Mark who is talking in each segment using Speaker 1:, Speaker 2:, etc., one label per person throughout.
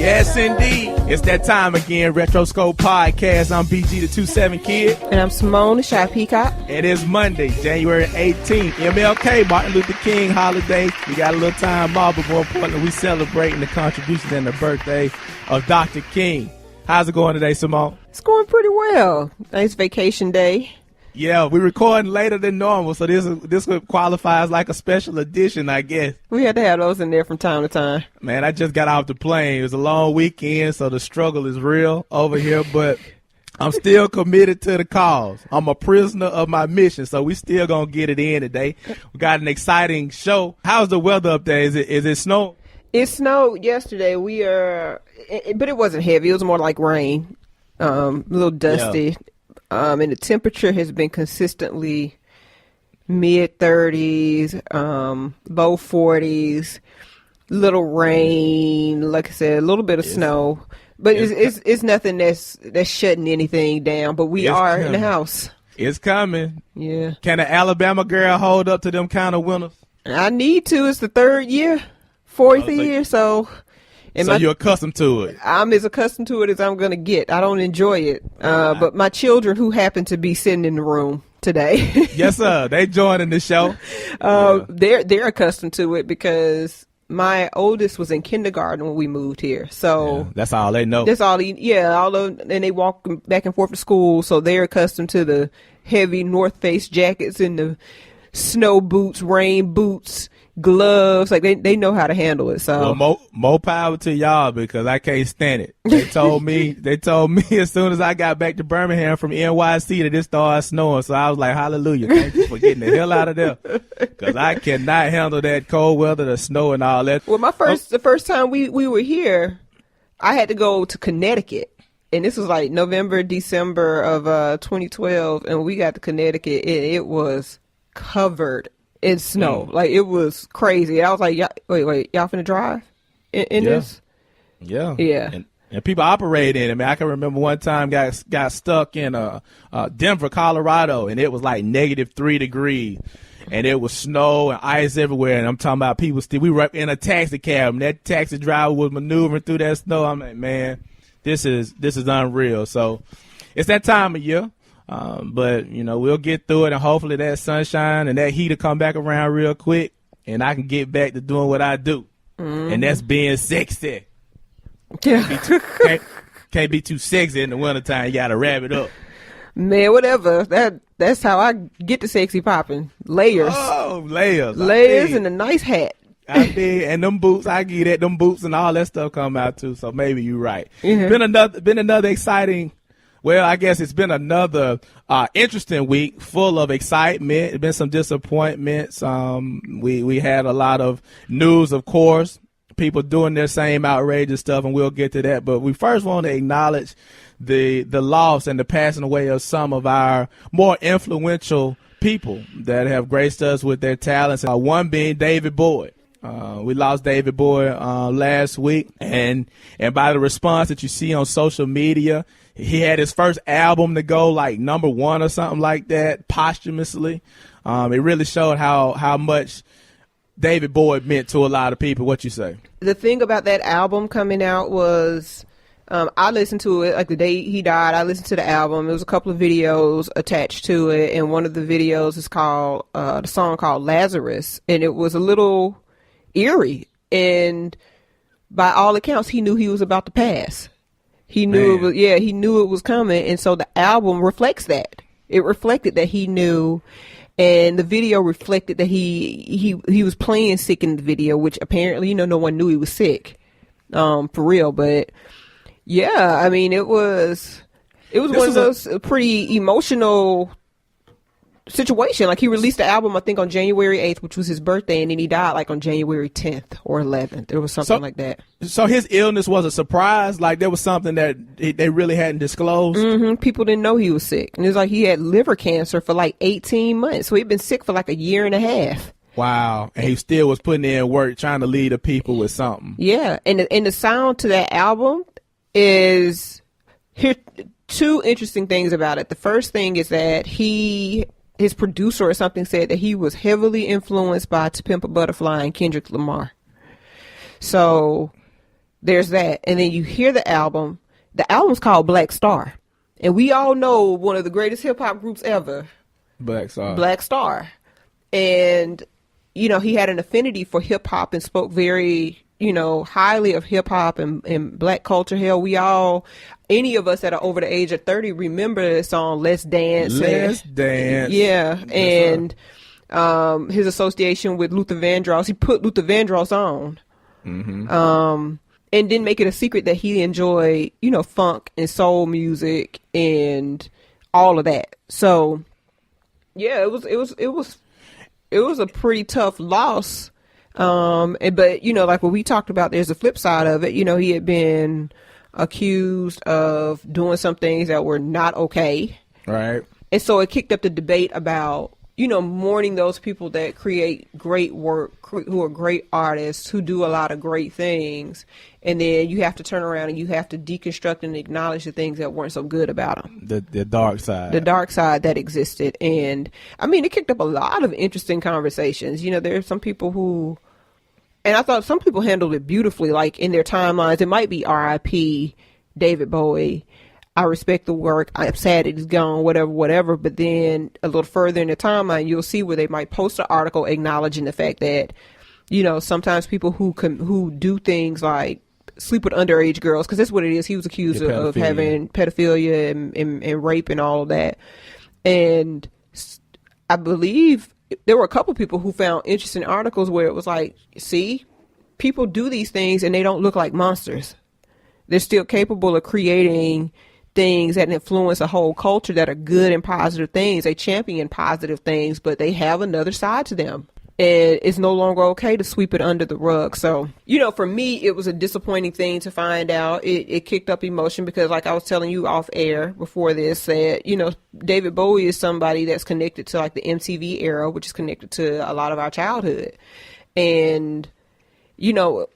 Speaker 1: Yes, indeed. It's that time again, Retroscope Podcast. I'm BG the 27 Kid.
Speaker 2: And I'm Simone, the Shy Peacock.
Speaker 1: It is Monday, January 18th. MLK, Martin Luther King holiday. We got a little time off, but more importantly, we celebrating the contributions and the birthday of Dr. King. How's it going today, Simone?
Speaker 2: It's going pretty well. Nice vacation day.
Speaker 1: Yeah, we're recording later than normal, so this qualifies like a special edition, I guess.
Speaker 2: We had to have those in there from time to time.
Speaker 1: Man, I just got off the plane. It was a long weekend, so the struggle is real over here, but I'm still committed to the cause. I'm a prisoner of my mission, so we still gonna get it in today. We got an exciting show. How's the weather up there? Is it snowing?
Speaker 2: It snowed yesterday. But it wasn't heavy. It was more like rain, a little dusty. Yeah. And the temperature has been consistently mid-30s, low 40s, little rain, like I said, a little bit of snow. But it's nothing that's shutting anything down. But we are coming in the house. It's
Speaker 1: coming.
Speaker 2: Yeah.
Speaker 1: Can an Alabama girl hold up to them kind of winters?
Speaker 2: I need to. It's the third year, fourth year, so...
Speaker 1: So you're accustomed to it.
Speaker 2: I'm as accustomed to it as I'm going to get. I don't enjoy it. But my children, who happen to be sitting in the room today.
Speaker 1: Yes, sir. They joining the show.
Speaker 2: They're accustomed to it because my oldest was in kindergarten when we moved here. So
Speaker 1: that's all they know.
Speaker 2: That's all. And they walk back and forth to school. So they're accustomed to the heavy North Face jackets and the snow boots, rain boots, gloves. Like they know how to handle it. So
Speaker 1: more power to y'all, because I can't stand it. They told me as soon as I got back to Birmingham from NYC that it started snowing. So I was like, hallelujah, thank you for getting the hell out of there, because I cannot handle that cold weather, the snow and all that.
Speaker 2: Well, the first time we were here, I had to go to Connecticut. And this was like November, December of 2012, and we got to Connecticut, and it was covered in snow. Like, it was crazy. I was like, wait, y'all finna drive in this?
Speaker 1: Yeah.
Speaker 2: Yeah.
Speaker 1: And people operate in it. I mean, I can remember one time got stuck in Denver, Colorado, and it was like -3 degrees. And it was snow and ice everywhere. And I'm talking about people we were in a taxi cab, and that taxi driver was maneuvering through that snow. I'm like, man, this is unreal. So it's that time of year. But, we'll get through it, and hopefully that sunshine and that heat will come back around real quick, and I can get back to doing what I do. Mm-hmm. And that's being sexy.
Speaker 2: Yeah.
Speaker 1: Can't be too sexy in the wintertime. You got to wrap it up.
Speaker 2: Man, whatever. That's how I get the sexy popping. Layers.
Speaker 1: Oh, layers.
Speaker 2: Layers and a nice hat.
Speaker 1: I did, and them boots, I get it. Them boots and all that stuff come out too. So maybe you're right.
Speaker 2: Mm-hmm.
Speaker 1: Been another exciting. Well, I guess it's been another interesting week full of excitement. It's been some disappointments. We had a lot of news, of course, people doing their same outrageous stuff, and we'll get to that. But we first want to acknowledge the loss and the passing away of some of our more influential people that have graced us with their talents. One being David Bowie. We lost David Bowie last week, and by the response that you see on social media, he had his first album to go like #1 or something like that posthumously. It really showed how much David Bowie meant to a lot of people. What you say?
Speaker 2: The thing about that album coming out was I listened to it like the day he died. I listened to the album. There was a couple of videos attached to it, and one of the videos is called the song called Lazarus, and it was a little eerie, and by all accounts he knew he was about to pass. He knew he knew it was coming, and so the album reflects that. It reflected that he knew, and the video reflected that he was playing sick in the video, which apparently no one knew he was sick, for real. But yeah, I mean it was one of those pretty emotional situation. Like, he released the album I think on January 8th, which was his birthday, and then he died like on January 10th or 11th. It was something like that.
Speaker 1: So his illness was a surprise? Like, there was something that they really hadn't disclosed?
Speaker 2: Mm-hmm. People didn't know he was sick, and it was like he had liver cancer for like 18 months, so he'd been sick for like a year and a half.
Speaker 1: Wow. And he still was putting in work trying to lead the people with something.
Speaker 2: Yeah, and the sound to that album is, here two interesting things about it. The first thing is that his producer or something said that he was heavily influenced by To Pimp a Butterfly and Kendrick Lamar. So there's that. And then you hear the album. The album's called Black Star. And we all know one of the greatest hip hop groups ever.
Speaker 1: Black Star.
Speaker 2: Black Star. And, you know, he had an affinity for hip hop and spoke very, you know, highly of hip hop and black culture. Hell, we all, any of us that are over the age of 30 remember the song Let's Dance.
Speaker 1: Let's Dance.
Speaker 2: Yeah. And his association with Luther Vandross, he put Luther Vandross on. And didn't make it a secret that he enjoyed, you know, funk and soul music and all of that. So, yeah, it was a pretty tough loss. But you know, like what we talked about, there's a flip side of it. You know, he had been accused of doing some things that were not okay.
Speaker 1: Right.
Speaker 2: And so it kicked up the debate about, you know, mourning those people that create great work, who are great artists, who do a lot of great things. And then you have to turn around and you have to deconstruct and acknowledge the things that weren't so good about them.
Speaker 1: The dark side.
Speaker 2: The dark side that existed. And I mean, it kicked up a lot of interesting conversations. You know, there are some people who, and I thought some people handled it beautifully, like in their timelines. It might be R.I.P. David Bowie. I respect the work. I'm sad that he's gone, whatever. But then a little further in the timeline, you'll see where they might post an article acknowledging the fact that, you know, sometimes people who do things like sleep with underage girls, because that's what it is. He was accused of having pedophilia and rape and all of that. And I believe there were a couple people who found interesting articles where it was like, see, people do these things and they don't look like monsters. They're still capable of creating things that influence a whole culture that are good and positive things. They champion positive things, but they have another side to them. And it's no longer okay to sweep it under the rug. So, you know, for me, it was a disappointing thing to find out. It kicked up emotion because, like I was telling you off air before this, that, you know, David Bowie is somebody that's connected to like the MTV era, which is connected to a lot of our childhood. And, you know,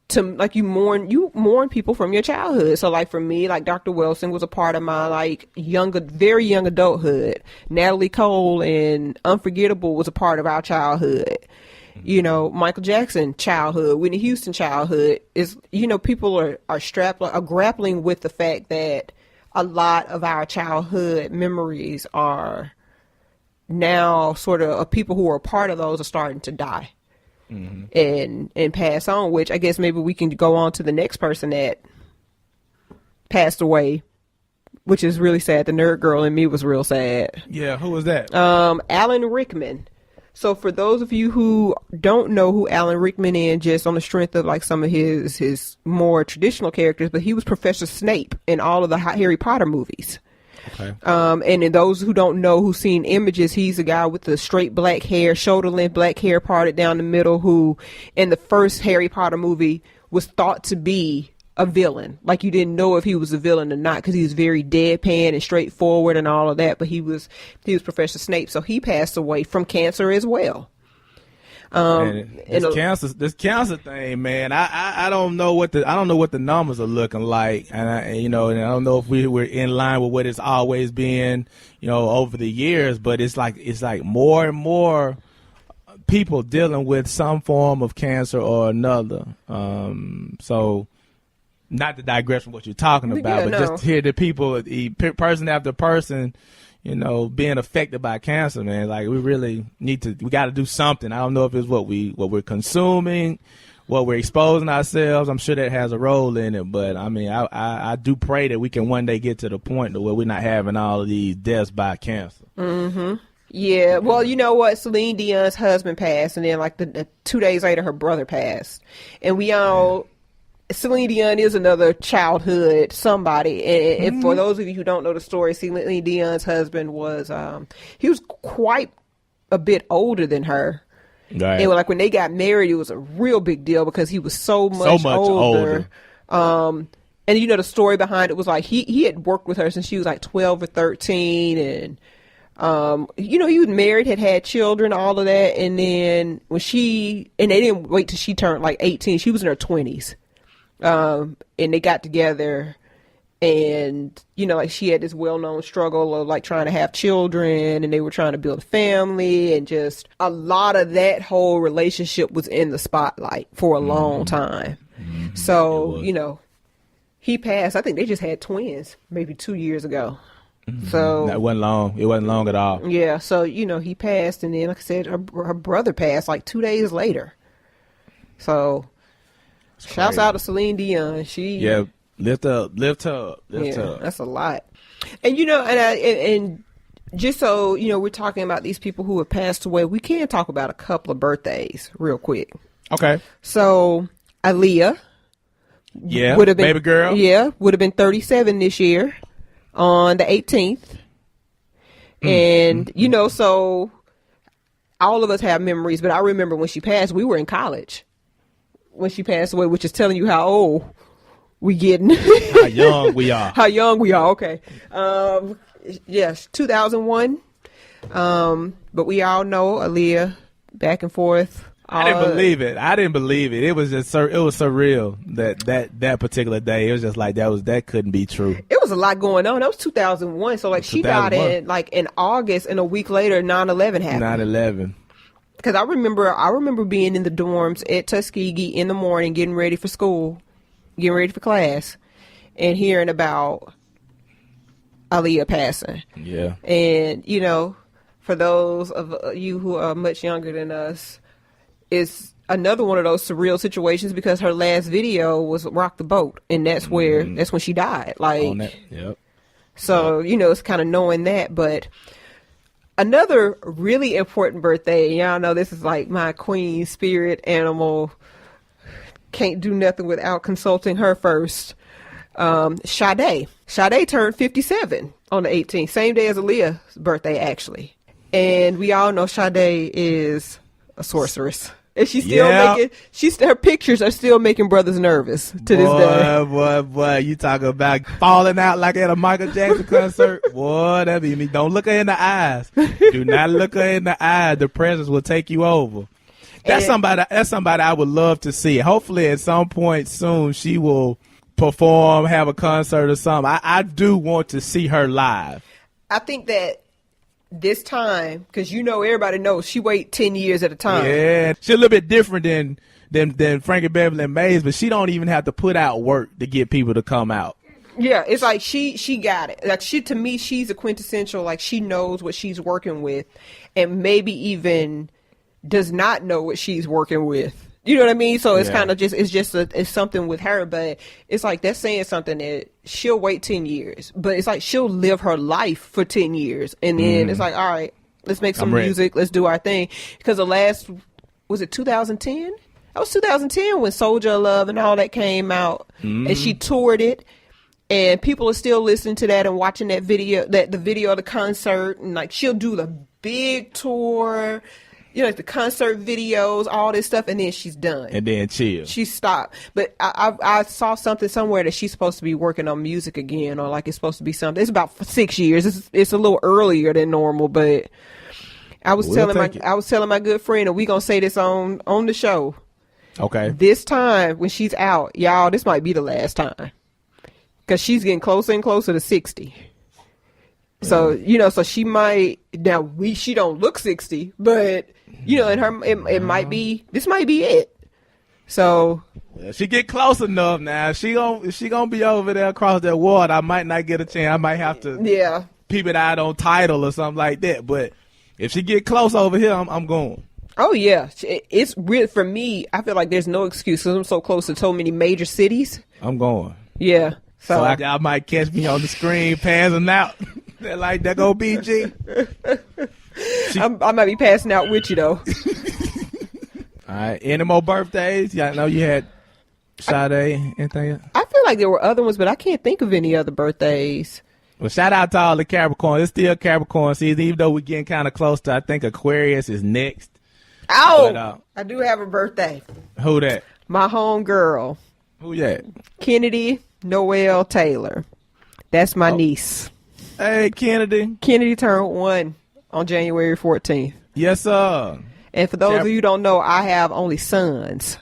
Speaker 2: to like you mourn people from your childhood. So like for me, like Dr. Wilson was a part of my like very young adulthood. Natalie Cole and Unforgettable was a part of our childhood. You know, Michael Jackson childhood, Whitney Houston childhood is, you know, people are grappling with the fact that a lot of our childhood memories are now sort of people who are a part of those are starting to die. And pass on, which I guess maybe we can go on to the next person that passed away, which is really sad. The nerd girl in me was real sad.
Speaker 1: Yeah, who was that?
Speaker 2: Alan Rickman. So for those of you who don't know who Alan Rickman is, just on the strength of like some of his more traditional characters, but he was Professor Snape in all of the Harry Potter movies.
Speaker 1: Okay.
Speaker 2: And in those who don't know, who've seen images, he's a guy with the straight black hair, shoulder length black hair parted down the middle, who in the first Harry Potter movie was thought to be a villain. Like you didn't know if he was a villain or not, because he was very deadpan and straightforward and all of that. But he was Professor Snape. So he passed away from cancer as well.
Speaker 1: This cancer thing, man. I don't know what the numbers are looking like, and I don't know if we're in line with what it's always been, you know, over the years. But it's like more and more people dealing with some form of cancer or another. So, not to digress from what you're talking about, just to hear the people, person after person, you know, being affected by cancer, man. Like we really we got to do something. I don't know if it's what we're consuming, what we're exposing ourselves. I'm sure that has a role in it, but I mean, I do pray that we can one day get to the point where we're not having all of these deaths by cancer.
Speaker 2: Mm-hmm. Yeah. Well, you know what? Celine Dion's husband passed, and then like the 2 days later, her brother passed, and we all. Yeah. Celine Dion is another childhood somebody, and for those of you who don't know the story, Celine Dion's husband was he was quite a bit older than her. Right. And like when they got married, it was a real big deal because he was so much older. And you know the story behind it was like he had worked with her since she was like 12 or 13, and you know, he was married, had children, all of that, and then when they didn't wait till she turned like 18, she was in her 20s. And they got together, and, you know, like she had this well-known struggle of like trying to have children, and they were trying to build a family, and just a lot of that whole relationship was in the spotlight for a long time. So, he passed. I think they just had twins maybe 2 years ago. So
Speaker 1: that wasn't long. It wasn't long at all.
Speaker 2: Yeah. So, he passed. And then, like I said, her brother passed like 2 days later. So shouts out to Celine Dion.
Speaker 1: Yeah. Lift her up.
Speaker 2: That's a lot. And, and just so, we're talking about these people who have passed away, we can talk about a couple of birthdays real quick.
Speaker 1: Okay.
Speaker 2: So, Aaliyah.
Speaker 1: Yeah.
Speaker 2: Would have been,
Speaker 1: baby girl.
Speaker 2: Yeah. Would have been 37 this year on the 18th. And, so all of us have memories, but I remember when she passed, we were in college when she passed away, which is telling you how old we getting.
Speaker 1: How young we are.
Speaker 2: How young we are. Okay. Yes, 2001. But we all know Aaliyah, back and forth.
Speaker 1: I didn't believe it. It was just it was surreal that particular day. It was just like that couldn't be true.
Speaker 2: It was a lot going on. That was 2001. So like she died in August, and a week later 9/11 happened.
Speaker 1: 9/11.
Speaker 2: Because I remember being in the dorms at Tuskegee in the morning, getting ready for school, getting ready for class, and hearing about Aaliyah passing.
Speaker 1: Yeah.
Speaker 2: And, for those of you who are much younger than us, it's another one of those surreal situations because her last video was Rock the Boat. And that's when she died.
Speaker 1: Yep.
Speaker 2: So, it's kind of knowing that. But another really important birthday, y'all know this is like my queen spirit animal. Can't do nothing without consulting her first. Sade. Sade turned 57 on the 18th, same day as Aaliyah's birthday, actually. And we all know Sade is a sorceress. And she's still her pictures are still making brothers nervous to this day.
Speaker 1: Boy, you talking about falling out like at a Michael Jackson concert? Boy, that be me. Don't look her in the eyes. Do not look her in the eyes. The presence will take you over. That's somebody I would love to see. Hopefully at some point soon she will perform, have a concert or something. I do want to see her live.
Speaker 2: I think that this time, because everybody knows she wait 10 years at a time.
Speaker 1: Yeah, she's a little bit different than Frankie Beverly and Mays, but she don't even have to put out work to get people to come out.
Speaker 2: Yeah, it's like she got it. Like to me, she's a quintessential. Like she knows what she's working with, and maybe even does not know what she's working with. You know what I mean? So it's kind of it's something with her, but it's like that's saying something that she'll wait 10 years, but it's like she'll live her life for 10 years. And then it's like, all right, let's make some music. Let's do our thing. Because was it 2010? That was 2010 when Soldier of Love and all that came out, and she toured it. And people are still listening to that and watching that video, the video of the concert. And like she'll do the big tour, like the concert videos, all this stuff, and then she's done.
Speaker 1: And then chill.
Speaker 2: She stopped. But I saw something somewhere that she's supposed to be working on music again, or like it's supposed to be something. It's about 6 years. It's a little earlier than normal, but I was telling my good friend, and we gonna say this on the show.
Speaker 1: Okay.
Speaker 2: This time when she's out, y'all, this might be the last time. Because she's getting closer and closer to 60. So, so she might, she don't look 60, but, it might be, this might be it. So.
Speaker 1: Well, she get close enough now. She gonna be over there across that water. I might not get a chance. I might have to peep it out on Tidal or something like that. But if she get close over here, I'm going.
Speaker 2: Oh, yeah. It's real for me. I feel like there's no excuse because I'm so close to so many major cities.
Speaker 1: I'm going.
Speaker 2: Yeah.
Speaker 1: So I might catch me on the screen passing out. They're like, that go BG.
Speaker 2: I might be passing out with you, though.
Speaker 1: All right. Any more birthdays? Yeah, I know you had Sade. Anything else?
Speaker 2: I feel like there were other ones, but I can't think of any other birthdays.
Speaker 1: Well, shout out to all the Capricorn. It's still Capricorn season, even though we're getting kind of close to, I think Aquarius is next.
Speaker 2: Oh, but, I do have a birthday.
Speaker 1: Who that?
Speaker 2: My home girl.
Speaker 1: Who that?
Speaker 2: Kennedy Noel Taylor. That's my niece.
Speaker 1: Hey, Kennedy.
Speaker 2: Kennedy turned 1 on January 14th.
Speaker 1: Yes, sir.
Speaker 2: And for those of you who don't know, I have only sons.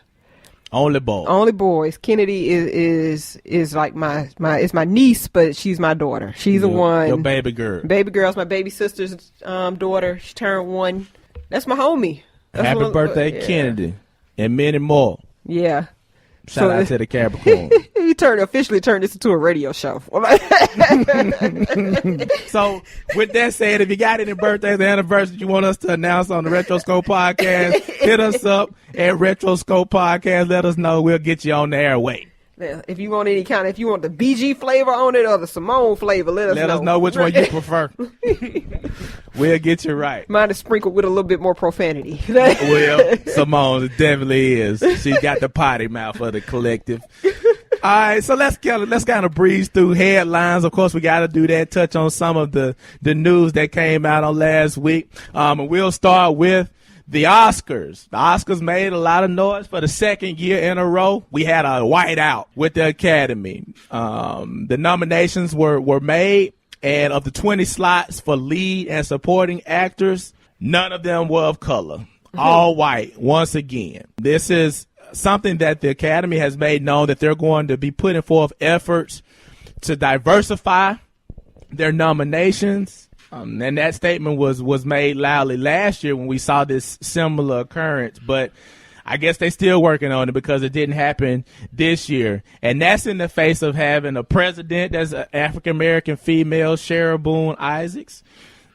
Speaker 1: Only boys.
Speaker 2: Only boys. Kennedy is like my niece, but she's my daughter. She's the one.
Speaker 1: Your baby girl.
Speaker 2: Baby girl's my baby sister's daughter. She turned 1. That's my homie.
Speaker 1: Happy birthday, Kennedy. And many more.
Speaker 2: Yeah.
Speaker 1: Shout out to the Capricorn.
Speaker 2: He officially turned this into a radio show.
Speaker 1: So, with that said, if you got any birthdays or anniversaries you want us to announce on the RETROSCOPE podcast, hit us up at RETROSCOPE podcast. Let us know. We'll get you on the airway.
Speaker 2: Yeah, if you want if you want the BG flavor on it or the Simone flavor, let us know
Speaker 1: which one you prefer. We'll get you right.
Speaker 2: Mine is sprinkled with a little bit more profanity.
Speaker 1: Well, Simone definitely is. She got the potty mouth of the collective. All right, so let's kind of breeze through headlines. Of course, we got to do that. Touch on some of the news that came out on last week. And we'll start with the Oscars. The Oscars made a lot of noise for the second year in a row. We had a whiteout with the Academy. The nominations were made, and of the 20 slots for lead and supporting actors, none of them were of color. All white, once again. This is something that the Academy has made known that they're going to be putting forth efforts to diversify their nominations. And that statement was made loudly last year when we saw this similar occurrence, but I guess they're still working on it because it didn't happen this year. And that's in the face of having a president that's an African-American female, Cheryl Boone Isaacs.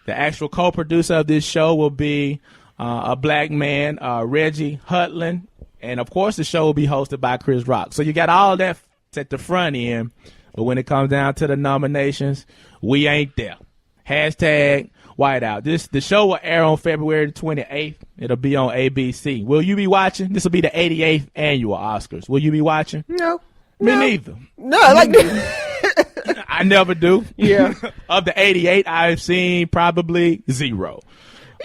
Speaker 1: The actual co-producer of this show will be a black man, Reggie Hudlin. And, of course, the show will be hosted by Chris Rock. So you got all that at the front end, but when it comes down to the nominations, we ain't there. Hashtag whiteout. The show will air on February 28th. It'll be on ABC. Will you be watching? This will be the 88th annual Oscars. Will you be watching?
Speaker 2: No.
Speaker 1: Me neither.
Speaker 2: No, like
Speaker 1: I never do.
Speaker 2: Yeah.
Speaker 1: Of the 88, I've seen probably 0.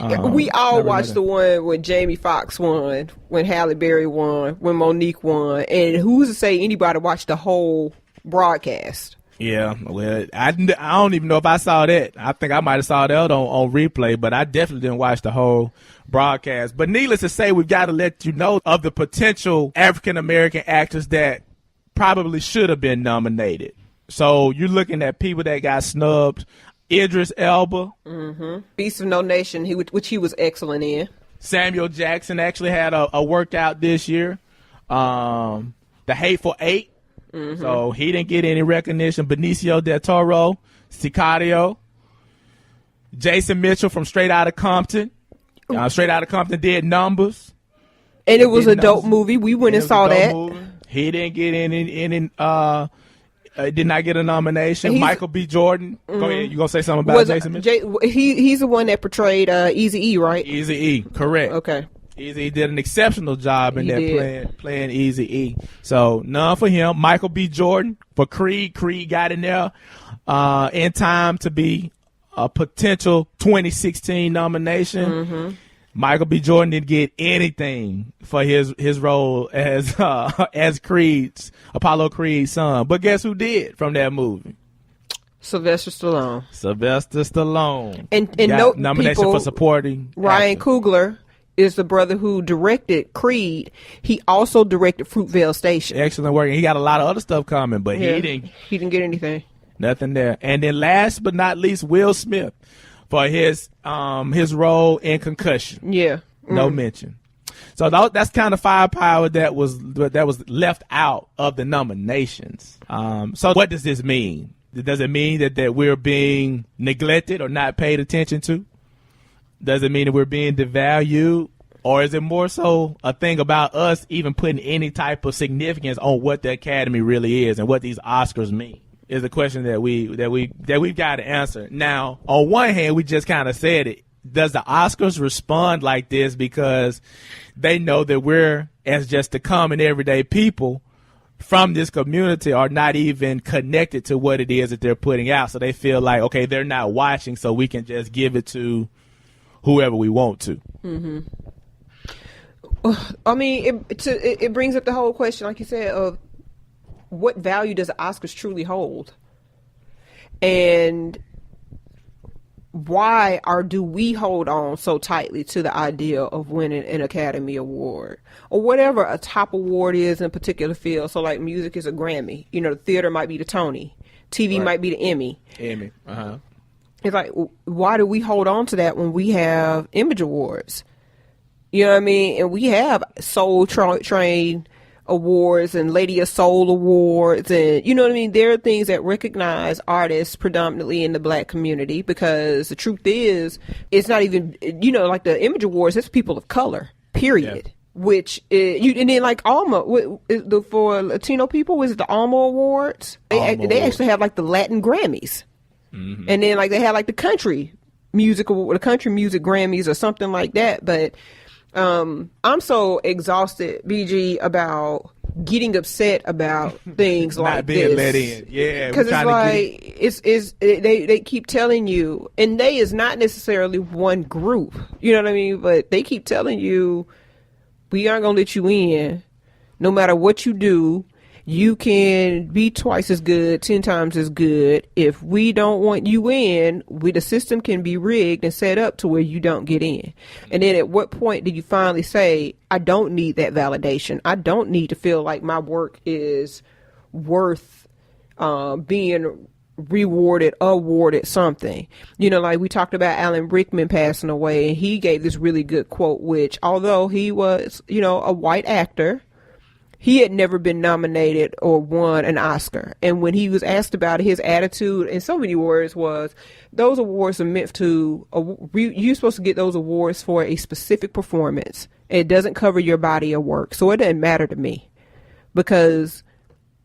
Speaker 2: We all watched the one when Jamie Foxx won, when Halle Berry won, when Monique won, and who's to say anybody watched the whole broadcast?
Speaker 1: Yeah, well, I don't even know if I saw that. I think I might have saw that on replay, but I definitely didn't watch the whole broadcast. But needless to say, we've got to let you know of the potential African-American actors that probably should have been nominated. So you're looking at people that got snubbed. Idris Elba.
Speaker 2: Beast of No Nation, which he was excellent in.
Speaker 1: Samuel Jackson actually had a workout this year. The Hateful Eight. So he didn't get any recognition. Benicio del Toro, Sicario, Jason Mitchell from Straight Outta Compton. Straight Outta Compton did numbers.
Speaker 2: And it was a dope movie. We went and saw that.
Speaker 1: Movie. He didn't get any did not get a nomination. Michael B. Jordan. Go ahead. You gonna say something about Jason Mitchell?
Speaker 2: He's the one that portrayed Eazy-E, right?
Speaker 1: Eazy-E, correct.
Speaker 2: Okay.
Speaker 1: Eazy did an exceptional job in playing Eazy-E. So none for him. Michael B. Jordan for Creed. Creed got in there in time to be a potential 2016 nomination. Michael B. Jordan didn't get anything for his role as Apollo Creed's son. But guess who did from that movie?
Speaker 2: Sylvester Stallone.
Speaker 1: And
Speaker 2: note
Speaker 1: nomination
Speaker 2: people,
Speaker 1: for supporting
Speaker 2: Ryan
Speaker 1: actor.
Speaker 2: Coogler is the brother who directed Creed. He also directed Fruitvale Station.
Speaker 1: Excellent work. And he got a lot of other stuff coming, but he didn't
Speaker 2: get anything.
Speaker 1: Nothing there. And then last but not least, Will Smith for his role in Concussion.
Speaker 2: Yeah.
Speaker 1: No mention. So that's kind of firepower that was left out of the nominations. So what does this mean? Does it mean that we're being neglected or not paid attention to? Does it mean that we're being devalued? Or is it more so a thing about us even putting any type of significance on what the Academy really is and what these Oscars mean? Is the question that we've got to answer. Now, on one hand, we just kind of said it. Does the Oscars respond like this because they know that we're, as just the common everyday people from this community, are not even connected to what it is that they're putting out? So they feel like, okay, they're not watching, so we can just give it to whoever we want to.
Speaker 2: I mean, it brings up the whole question, like you said, of what value does the Oscars truly hold? And why do we hold on so tightly to the idea of winning an Academy Award or whatever a top award is in a particular field? So like music is a Grammy, the theater might be the Tony, TV might be the Emmy. It's like, why do we hold on to that when we have Image Awards? You know what I mean? And we have Soul Train awards and Lady of Soul awards, and you know what I mean. There are things that recognize artists predominantly in the Black community, because the truth is, it's not even, you know, like the Image Awards. It's people of color, period. Yeah. Which and then like Alma for Latino people, was it the Alma Awards? They actually have like the Latin Grammys, and then like they have like the country music Grammys or something like that. But I'm so exhausted, BG, about getting upset about things like
Speaker 1: not being
Speaker 2: this.
Speaker 1: let in. Yeah,
Speaker 2: because it's like they keep telling you, and they is not necessarily one group, you know what I mean? But they keep telling you, we aren't gonna let you in, no matter what you do. You can be twice as good, 10 times as good. If we don't want you in, the system can be rigged and set up to where you don't get in. And then at what point do you finally say, I don't need that validation. I don't need to feel like my work is worth being awarded something. You know, like we talked about Alan Rickman passing away, and he gave this really good quote, which although he was, you know, a white actor, he had never been nominated or won an Oscar. And when he was asked about it, his attitude in so many words was, those awards are meant to, you're supposed to get those awards for a specific performance. It doesn't cover your body of work. So it doesn't matter to me, because,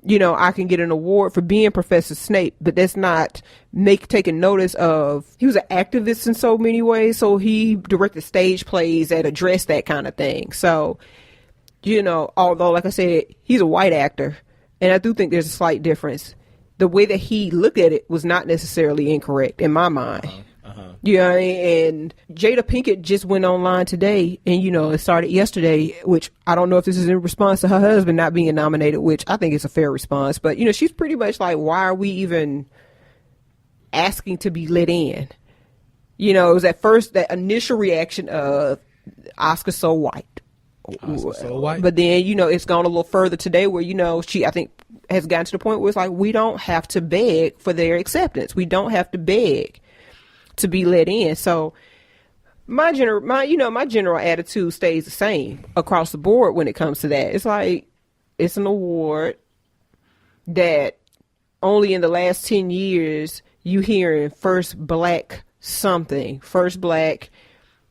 Speaker 2: you know, I can get an award for being Professor Snape, but that's not taking notice of, he was an activist in so many ways. So he directed stage plays that address that kind of thing. So, you know, although, like I said, he's a white actor, and I do think there's a slight difference. The way that he looked at it was not necessarily incorrect in my mind. You know what I mean? And Jada Pinkett just went online today, and, you know, it started yesterday, which I don't know if this is in response to her husband not being nominated, which I think is a fair response. But, you know, she's pretty much like, why are we even asking to be let in? You know, it was that initial reaction of Oscar's so white.
Speaker 1: So white.
Speaker 2: But then, you know, it's gone a little further today where, you know, she, I think, has gotten to the point where it's like, we don't have to beg for their acceptance. We don't have to beg to be let in. So my general attitude stays the same across the board when it comes to that. It's like, it's an award that only in the last 10 years you hearing first black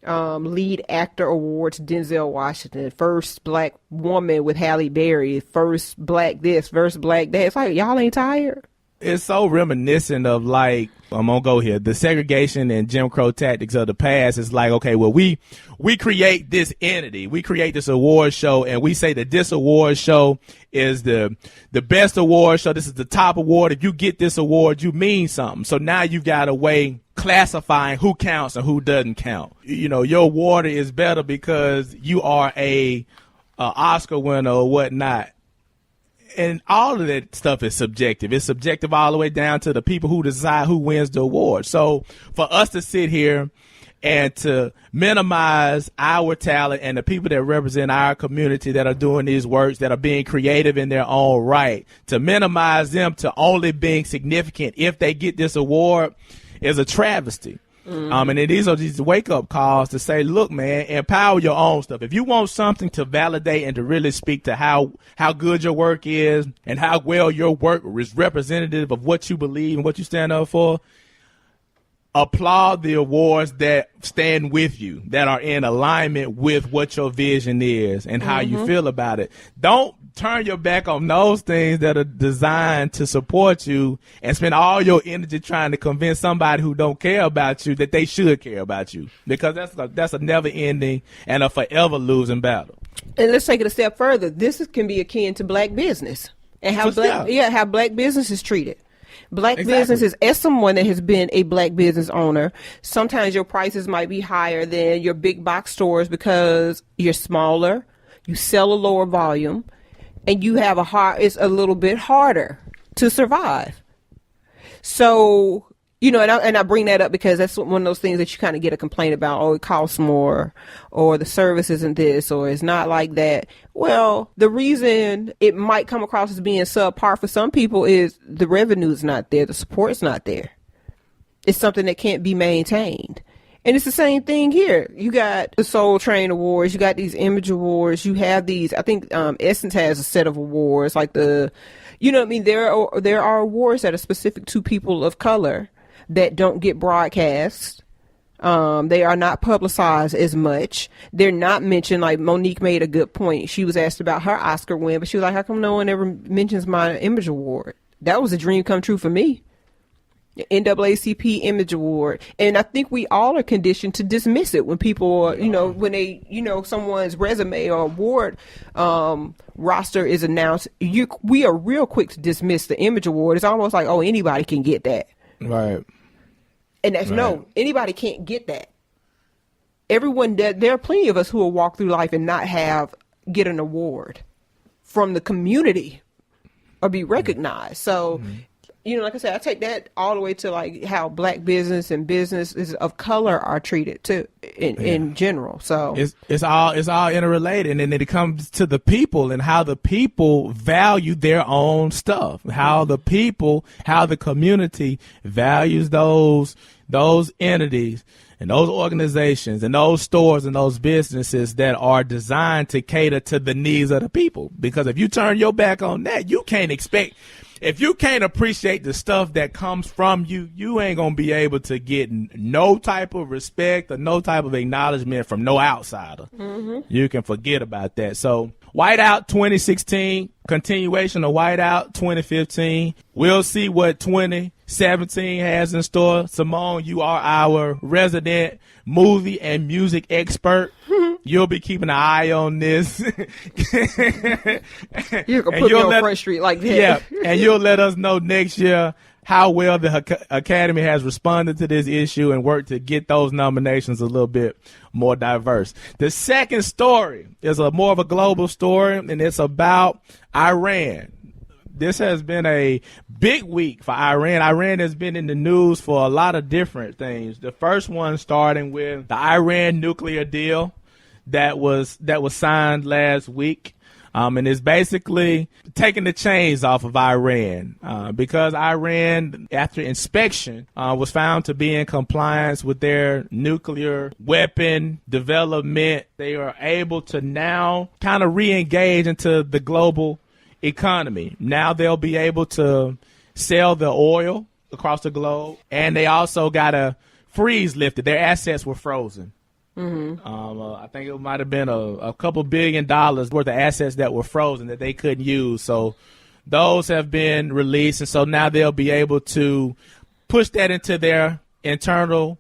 Speaker 2: lead actor awards, Denzel Washington, first black woman with Halle Berry, first black this, first black that. It's like, y'all ain't tired?
Speaker 1: It's so reminiscent of, like, I'm gonna go here, the segregation and Jim Crow tactics of the past. It's like, okay, well, we create this entity, we create this award show, and we say that this award show is the best award show. This is the top award. If you get this award, you mean something. So now you've got a way classifying who counts and who doesn't count. You know, your award is better because you are a Oscar winner or whatnot. And all of that stuff is subjective. It's subjective all the way down to the people who decide who wins the award. So for us to sit here and to minimize our talent and the people that represent our community that are doing these works, that are being creative in their own right, to minimize them to only being significant if they get this award is a travesty. And then these are these wake-up calls to say, look, man, empower your own stuff. If you want something to validate and to really speak to how good your work is and how well your work is representative of what you believe and what you stand up for, applaud the awards that stand with you, that are in alignment with what your vision is and how you feel about it. Don't turn your back on those things that are designed to support you and spend all your energy trying to convince somebody who don't care about you that they should care about you, because that's a never ending and a forever losing battle.
Speaker 2: And let's take it a step further. This can be akin to black business and how how black business is treated. Black businesses, as someone that has been a black business owner, sometimes your prices might be higher than your big box stores because you're smaller, you sell a lower volume, and you have it's a little bit harder to survive. So, you know, and I bring that up because that's one of those things that you kind of get a complaint about. Oh, it costs more, or the service isn't this, or it's not like that. Well, the reason it might come across as being subpar for some people is the revenue is not there, the support's not there. It's something that can't be maintained. And it's the same thing here. You got the Soul Train Awards. You got these Image Awards. You have these. I think Essence has a set of awards, like the, you know what I mean. There are awards that are specific to people of color that don't get broadcast. They are not publicized as much. They're not mentioned. Like Monique made a good point. She was asked about her Oscar win, but she was like, "How come no one ever mentions my Image Award?" That was a dream come true for me. NAACP Image Award. And I think we all are conditioned to dismiss it when people, when they, someone's resume or award roster is announced. We are real quick to dismiss the Image Award. It's almost like, oh, anybody can get that.
Speaker 1: Right.
Speaker 2: And that's no, anybody can't get that. Everyone, there are plenty of us who will walk through life and not get an award from the community or be recognized. So, like I said, I take that all the way to like how black business and businesses of color are treated too in general. So it's all
Speaker 1: interrelated, and then it comes to the people and how the people value their own stuff, how the community values those entities and those organizations and those stores and those businesses that are designed to cater to the needs of the people. Because if you turn your back on that, if you can't appreciate the stuff that comes from you, you ain't going to be able to get no type of respect or no type of acknowledgement from no outsider. You can forget about that. So WhiteOut 2016, continuation of WhiteOut 2015. We'll see what 2017 has in store. Simone, you are our resident movie and music expert. You'll be keeping an eye on this.
Speaker 2: You can put me on Front Street like that.
Speaker 1: Yeah, and you'll let us know next year how well the Academy has responded to this issue and worked to get those nominations a little bit more diverse. The second story is more of a global story, and it's about Iran. This has been a big week for Iran. Iran has been in the news for a lot of different things. The first one starting with the Iran nuclear deal that was signed last week. And it's basically taking the chains off of Iran because Iran, after inspection, was found to be in compliance with their nuclear weapon development. They are able to now kind of re-engage into the global economy. Now they'll be able to sell the oil across the globe, and they also got a freeze lifted. Their assets were frozen. I think it might have been a couple $1 billion worth of assets that were frozen that they couldn't use. So those have been released, and so now they'll be able to push that into their internal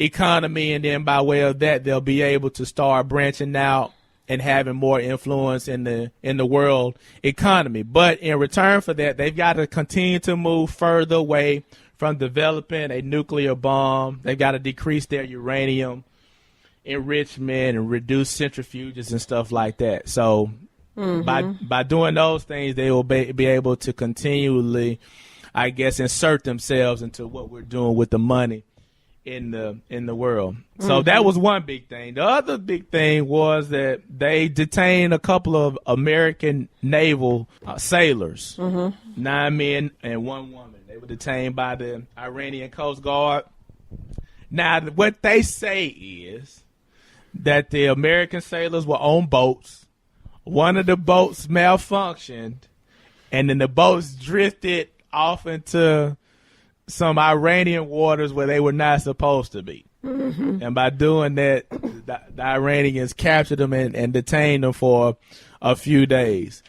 Speaker 1: economy, and then by way of that, they'll be able to start branching out and having more influence in the world economy. But in return for that, they've got to continue to move further away from developing a nuclear bomb. They've got to decrease their uranium enrichment and reduce centrifuges and stuff like that. So by doing those things, they will be able to continually, I guess, insert themselves into what we're doing with the money in the world. So that was one big thing. The other big thing was that they detained a couple of American naval sailors, 9 men and 1 woman. They were detained by the Iranian Coast Guard. Now, what they say is that the American sailors were on boats. One of the boats malfunctioned, and then the boats drifted off into some Iranian waters where they were not supposed to be. And by doing that, the Iranians captured them and detained them for a few days.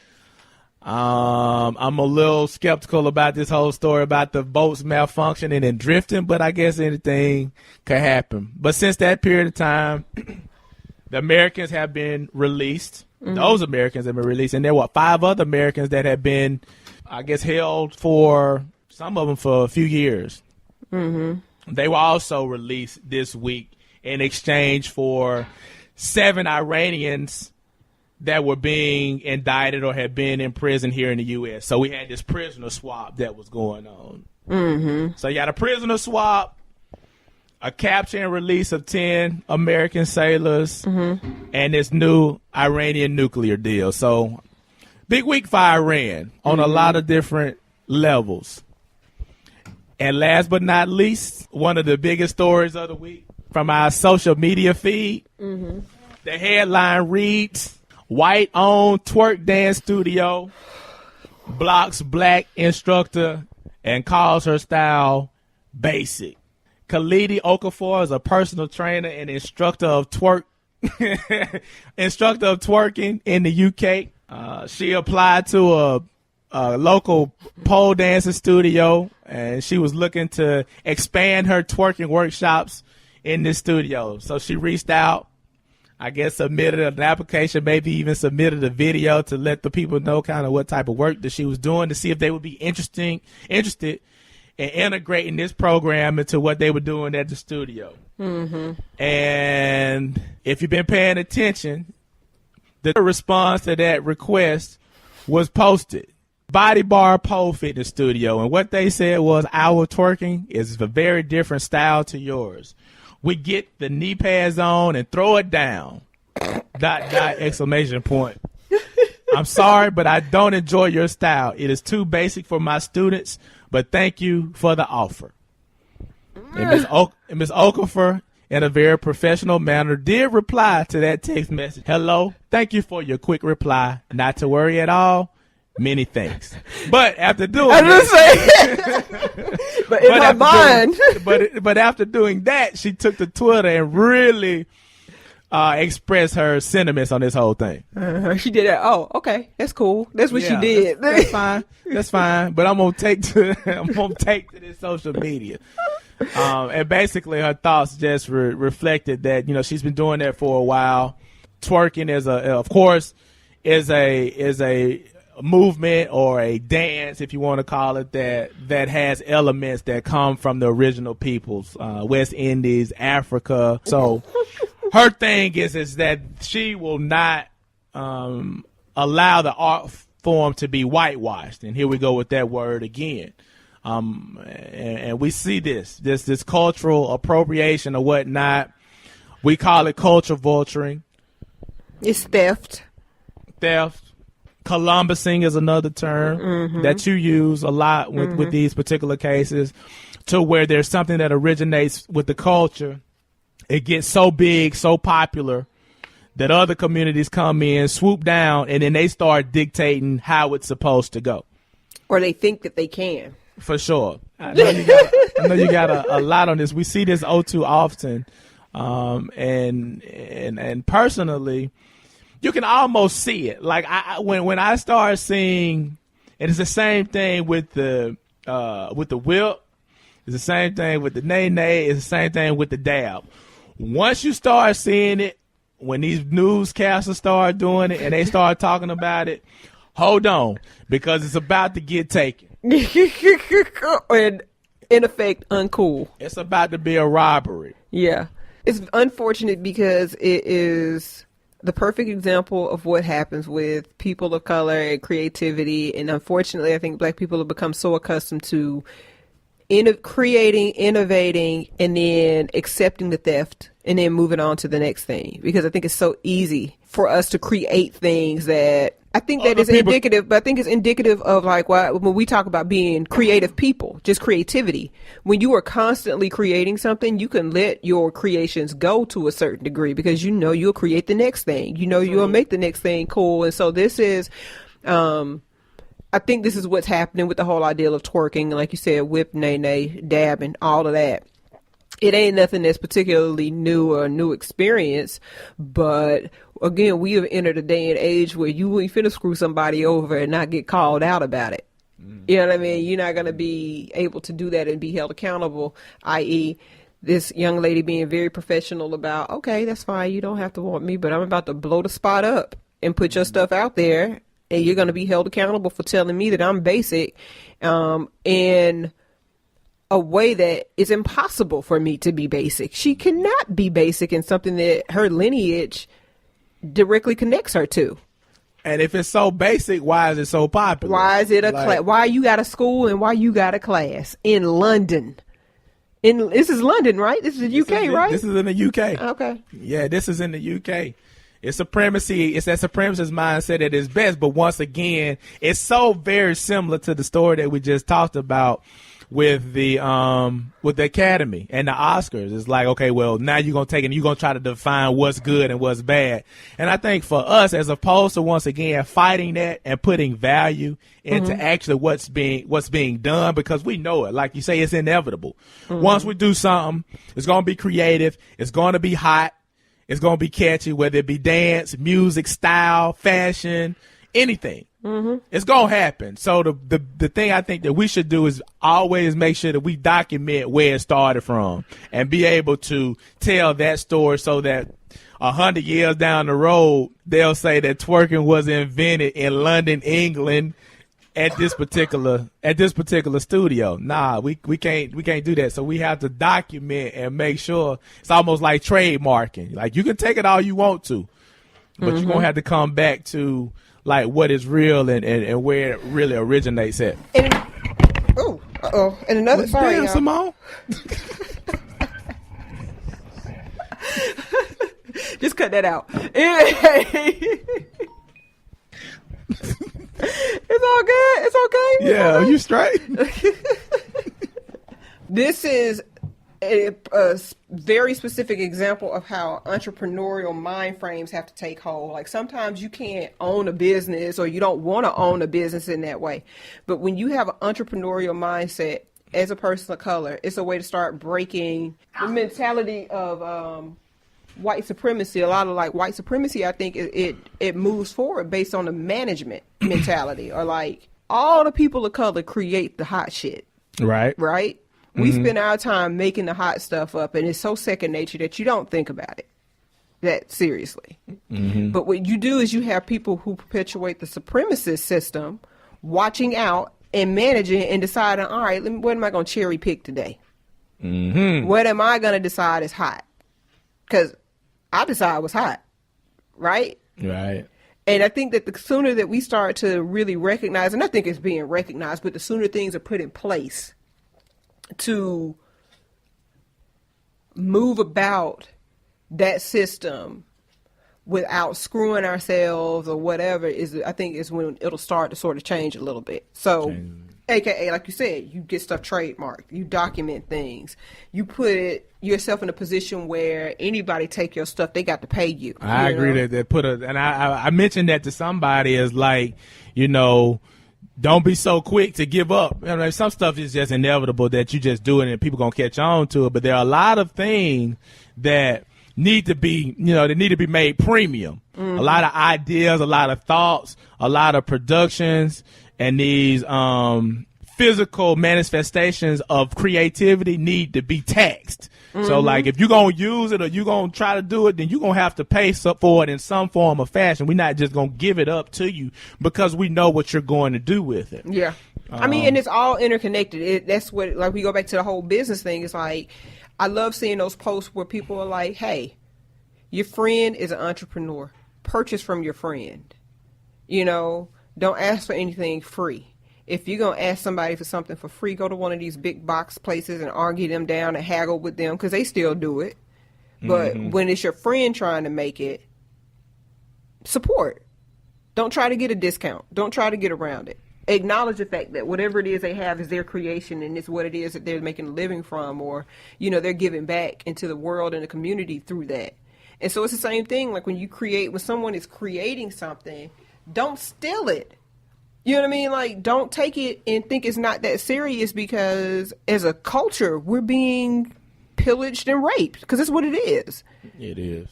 Speaker 1: I'm a little skeptical about this whole story about the boats malfunctioning and drifting, but I guess anything could happen. But since that period of time, the Americans have been released. Those Americans have been released. And there were 5 other Americans that have been, I guess, held for, some of them for a few years. They were also released this week in exchange for 7 Iranians that were being indicted or had been in prison here in the U.S. So we had this prisoner swap that was going on. So you got a prisoner swap, a capture and release of 10 American sailors, and this new Iranian nuclear deal. So big week for Iran on a lot of different levels. And last but not least, one of the biggest stories of the week from our social media feed. Mm-hmm. The headline reads, "White-owned twerk dance studio blocks black instructor and calls her style basic." Khalidi Okafor is a personal trainer and instructor of twerking in the UK. She applied to a local pole dancing studio, and she was looking to expand her twerking workshops in this studio. So she reached out, I guess submitted an application, maybe even submitted a video to let the people know kind of what type of work that she was doing, to see if they would be interested in integrating this program into what they were doing at the studio. Mm-hmm. And if you've been paying attention, the response to that request was posted. Body Bar Pole Fitness Studio. And what they said was, "Our twerking is a very different style to yours. We get the knee pads on and throw it down. ... exclamation point. I'm sorry, but I don't enjoy your style. It is too basic for my students, but thank you for the offer." And Ms. Okafor, in a very professional manner, did reply to that text message. "Hello, thank you for your quick reply. Not to worry at all. Many thanks." But after doing but after doing that, she took to Twitter and really expressed her sentiments on this whole thing.
Speaker 2: She did that. Oh, okay, that's cool. That's what she did.
Speaker 1: That's fine. That's fine. But I'm gonna take to this social media. And basically, her thoughts just reflected that, she's been doing that for a while. Twerking is a movement or a dance, if you want to call it that has elements that come from the original peoples, West Indies, Africa. So her thing is that she will not allow the art form to be whitewashed. And here we go with that word again. And we see this cultural appropriation or whatnot. We call it culture vulturing.
Speaker 2: It's theft.
Speaker 1: Columbusing is another term that you use a lot with these particular cases, to where there's something that originates with the culture. It gets so big, so popular, that other communities come in, swoop down, and then they start dictating how it's supposed to go.
Speaker 2: Or they think that they can.
Speaker 1: For sure. I know you got a lot on this. We see this too often. And personally, you can almost see it. Like when I start seeing, and it's the same thing with the whip, it's the same thing with the nay, it's the same thing with the dab. Once you start seeing it, when these newscasters start doing it and they start talking about it, hold on, because it's about to get taken.
Speaker 2: And in effect, uncool.
Speaker 1: It's about to be a robbery.
Speaker 2: Yeah. It's unfortunate because it is the perfect example of what happens with people of color and creativity. And unfortunately, I think black people have become so accustomed to creating, innovating, and then accepting the theft and then moving on to the next thing. Because I think it's so easy for us to create things that I think that is indicative, but I think it's indicative of like when we talk about being creative people, just creativity. When you are constantly creating something, you can let your creations go to a certain degree because you'll create the next thing. You'll make the next thing cool. And so this is, I think this is what's happening with the whole idea of twerking. Like you said, whip, nay, dab, and all of that. It ain't nothing that's particularly new or a new experience, but again, we have entered a day and age where you ain't finna screw somebody over and not get called out about it. You know what I mean? You're not going to be able to do that and be held accountable, i.e. this young lady being very professional about, okay, that's fine, you don't have to want me, but I'm about to blow the spot up and put your stuff out there, and you're going to be held accountable for telling me that I'm basic, and a way that is impossible for me to be basic. She cannot be basic in something that her lineage directly connects her to.
Speaker 1: And if it's so basic, why is it so popular?
Speaker 2: Why is it class? Why you got a school and why you got a class in London? This is London, right? This is UK, right?
Speaker 1: This is in the UK.
Speaker 2: Okay.
Speaker 1: Yeah, this is in the UK. It's supremacy. It's that supremacist mindset at its best. But once again, it's so very similar to the story that we just talked about with the Academy and the Oscars. It's like, okay, well, now you're going to take it and you're going to try to define what's good and what's bad. And I think for us, as opposed to, once again, fighting that and putting value into actually what's being done, because we know it. Like you say, it's inevitable. Once we do something, it's going to be creative. It's going to be hot. It's going to be catchy, whether it be dance, music, style, fashion, anything. It's going to happen. So the thing I think that we should do is always make sure that we document where it started from and be able to tell that story so that 100 years down the road, they'll say that twerking was invented in London, England at this particular studio. Nah, we can't do that. So we have to document and make sure. It's almost like trademarking. Like, you can take it all you want to, but you're going to have to come back to like what is real and where it really originates at.
Speaker 2: And another, sorry,
Speaker 1: damn, Simone.
Speaker 2: Just cut that out. It's all good. It's okay.
Speaker 1: Yeah, are you straight?
Speaker 2: This is a very specific example of how entrepreneurial mind frames have to take hold. Like, sometimes you can't own a business, or you don't want to own a business in that way. But when you have an entrepreneurial mindset as a person of color, it's a way to start breaking the mentality of white supremacy. A lot of like white supremacy, I think it moves forward based on the management mentality, or like all the people of color create the hot shit.
Speaker 1: Right.
Speaker 2: We spend our time making the hot stuff up, and it's so second nature that you don't think about it that seriously. But what you do is you have people who perpetuate the supremacist system watching out and managing and deciding, all right, what am I going to cherry pick today? What am I going to decide is hot? Because I decide what's hot, right?
Speaker 1: Right.
Speaker 2: And I think that the sooner that we start to really recognize, and I think it's being recognized, but the sooner things are put in place to move about that system without screwing ourselves or whatever, I think is when it'll start to sort of change a little bit. So, AKA, like you said, you get stuff trademarked, you document things, you put yourself in a position where anybody take your stuff, they got to pay you.
Speaker 1: I agree that I mentioned that to somebody as like, don't be so quick to give up. Some stuff is just inevitable that you just do it and people gonna catch on to it. But there are a lot of things that need to be, they need to be made premium. A lot of ideas, a lot of thoughts, a lot of productions, and these physical manifestations of creativity need to be taxed. So, like, if you're going to use it or you're going to try to do it, then you're going to have to pay for it in some form or fashion. We're not just going to give it up to you because we know what you're going to do with it.
Speaker 2: Yeah. I mean, and it's all interconnected. That's what, like, we go back to the whole business thing. It's like, I love seeing those posts where people are like, hey, your friend is an entrepreneur. Purchase from your friend. Don't ask for anything free. If you're going to ask somebody for something for free, go to one of these big box places and argue them down and haggle with them, because they still do it. But when it's your friend trying to make it, support. Don't try to get a discount. Don't try to get around it. Acknowledge the fact that whatever it is they have is their creation, and it's what it is that they're making a living from, or, they're giving back into the world and the community through that. And so it's the same thing. Like, when someone is creating something, don't steal it. You know what I mean? Like, don't take it and think it's not that serious, because as a culture, we're being pillaged and raped, because that's what it is.
Speaker 1: It is.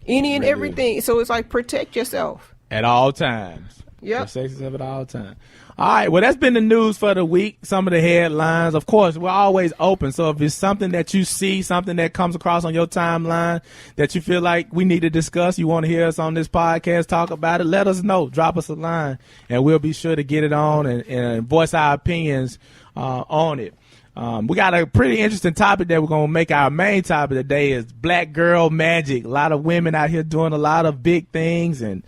Speaker 2: Any and everything. So it's like, protect yourself.
Speaker 1: At all times.
Speaker 2: Yeah.
Speaker 1: Protect yourself at all times. All right. Well, that's been the news for the week. Some of the headlines. Of course, we're always open. So if it's something that you see, something that comes across on your timeline that you feel like we need to discuss, you want to hear us on this podcast talk about it, let us know. Drop us a line, and we'll be sure to get it on and voice our opinions on it. We got a pretty interesting topic that we're going to make our main topic today is Black Girl Magic. A lot of women out here doing a lot of big things and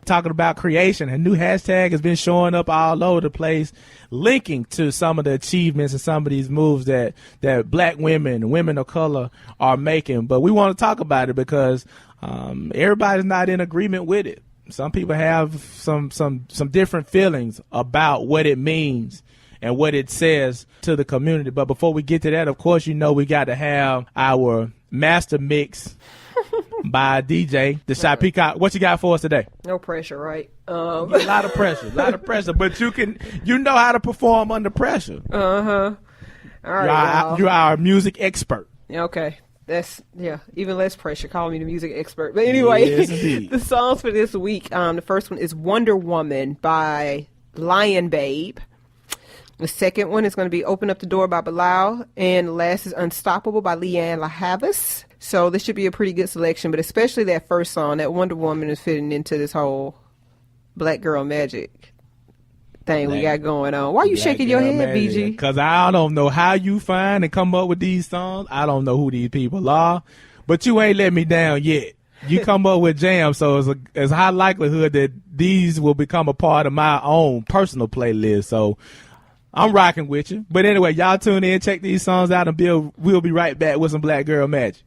Speaker 1: talking about creation. A new hashtag has been showing up all over the place, linking to some of the achievements and some of these moves that Black women and women of color are making. But we want to talk about it because everybody's not in agreement with it. Some people have some different feelings about what it means and what it says to the community. But before we get to that, of course, you know we got to have our master mix by DJ, the Shy Peacock. What you got for us today?
Speaker 2: No pressure, right?
Speaker 1: A lot of pressure, but you know how to perform under pressure.
Speaker 2: All right,
Speaker 1: you're our music expert.
Speaker 2: Okay. Even less pressure. Call me the music expert. But anyway,
Speaker 1: yes, indeed.
Speaker 2: The songs for this week, the first one is Wonder Woman by Lion Babe. The second one is going to be Open Up the Door by Bilal. And the last is Unstoppable by Leanne LaHavis. So this should be a pretty good selection, but especially that first song, that Wonder Woman is fitting into this whole black girl magic thing we got going on. Why are you shaking your head, BG?
Speaker 1: Because I don't know how you find and come up with these songs. I don't know who these people are, but you ain't let me down yet. You come up with jams, so it's a high likelihood that these will become a part of my own personal playlist. So I'm rocking with you. But anyway, y'all tune in, check these songs out, and we'll be right back with some black girl magic.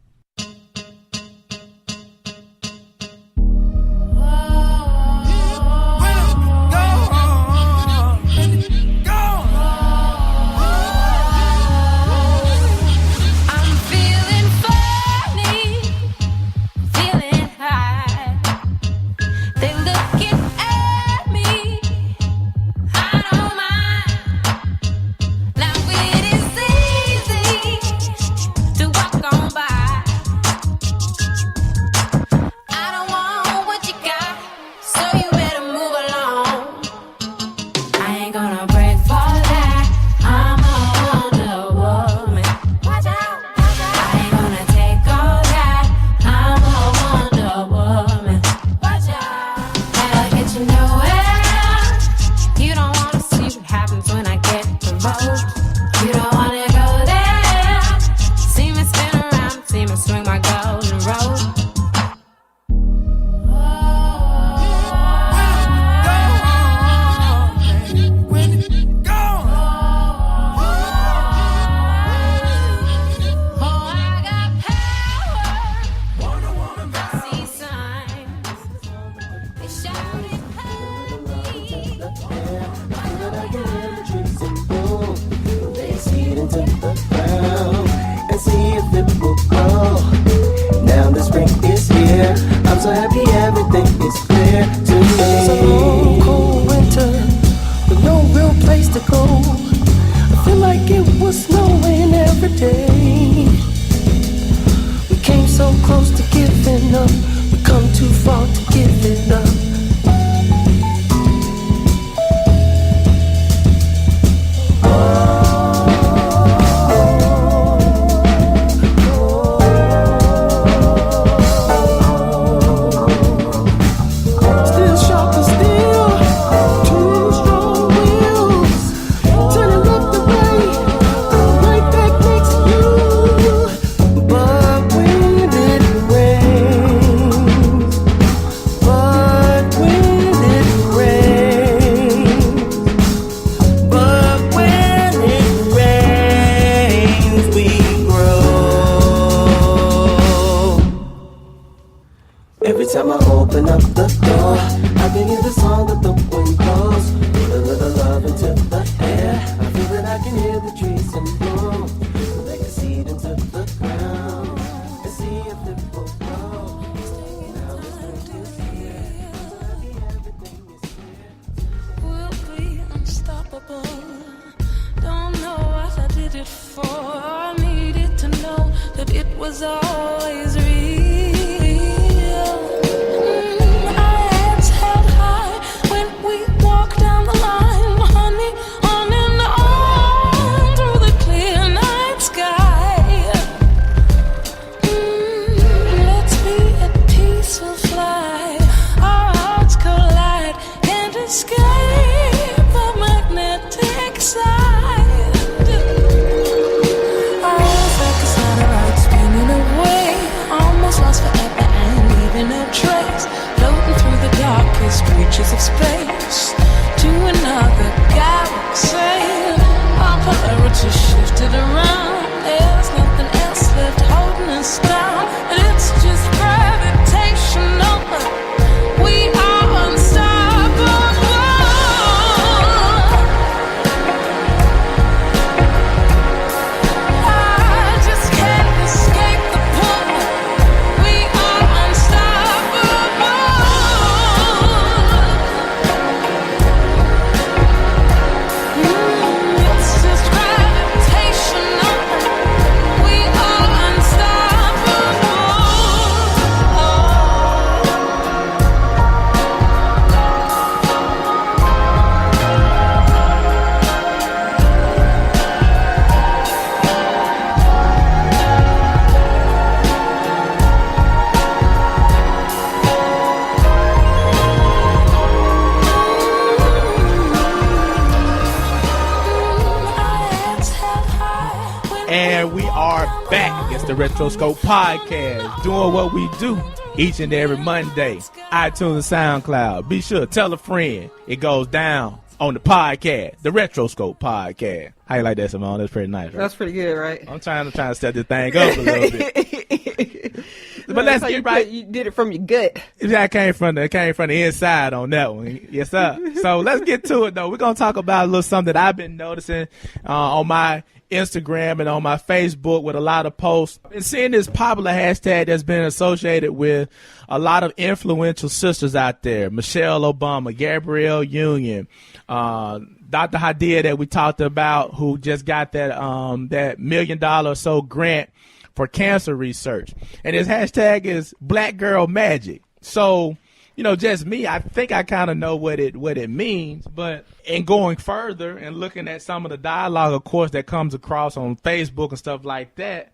Speaker 1: And we are back. It's the RETROSCOPE podcast, doing what we do each and every Monday. iTunes and SoundCloud. Be sure to tell a friend. It goes down on the podcast, the RETROSCOPE podcast. How you like that, Simone? That's pretty nice, right?
Speaker 2: That's pretty good, right?
Speaker 1: I'm trying to set this thing up a little bit. But let's get right.
Speaker 2: You did it from your gut.
Speaker 1: That came from the inside on that one. Yes, sir. So let's get to it, though. We're going to talk about a little something that I've been noticing on my Instagram and on my Facebook with a lot of posts. And seeing this popular hashtag that's been associated with a lot of influential sisters out there. Michelle Obama, Gabrielle Union, Dr. Hadid that we talked about, who just got that $1 million or so grant for cancer research. And his hashtag is Black Girl Magic. So, just me, I think I kind of know what it means. But in going further and looking at some of the dialogue, of course, that comes across on Facebook and stuff like that,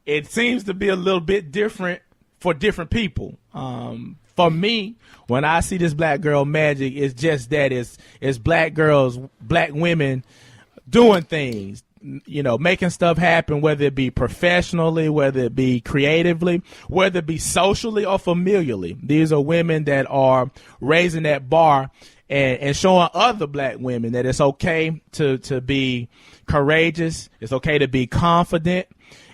Speaker 1: it seems to be a little bit different for different people. For me, when I see this Black Girl Magic, it's just that it's black girls, black women doing things, making stuff happen, whether it be professionally, whether it be creatively, whether it be socially or familially. These are women that are raising that bar and showing other black women that it's okay to be courageous. It's okay to be confident.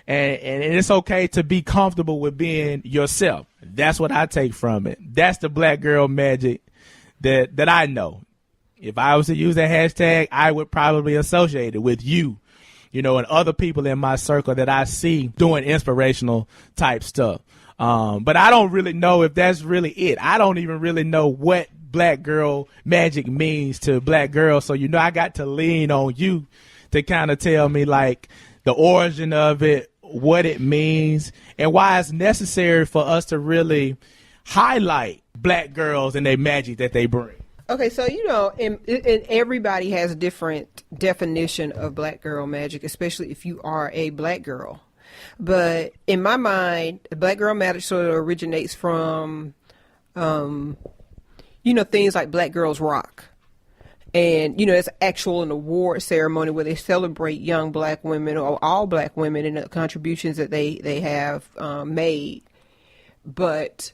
Speaker 1: And it's okay to be comfortable with being yourself. That's what I take from it. That's the Black Girl Magic that I know. If I was to use that hashtag, I would probably associate it with you, and other people in my circle that I see doing inspirational type stuff. But I don't really know if that's really it. I don't even really know what Black Girl Magic means to black girls. So, I got to lean on you to kind of tell me like the origin of it, what it means, and why it's necessary for us to really highlight black girls and their magic that they bring.
Speaker 2: Okay, so and everybody has a different definition of Black Girl Magic, especially if you are a black girl. But in my mind, Black Girl Magic sort of originates from, things like Black Girls Rock. And, it's actual an award ceremony where they celebrate young black women or all black women and the contributions that they have made. But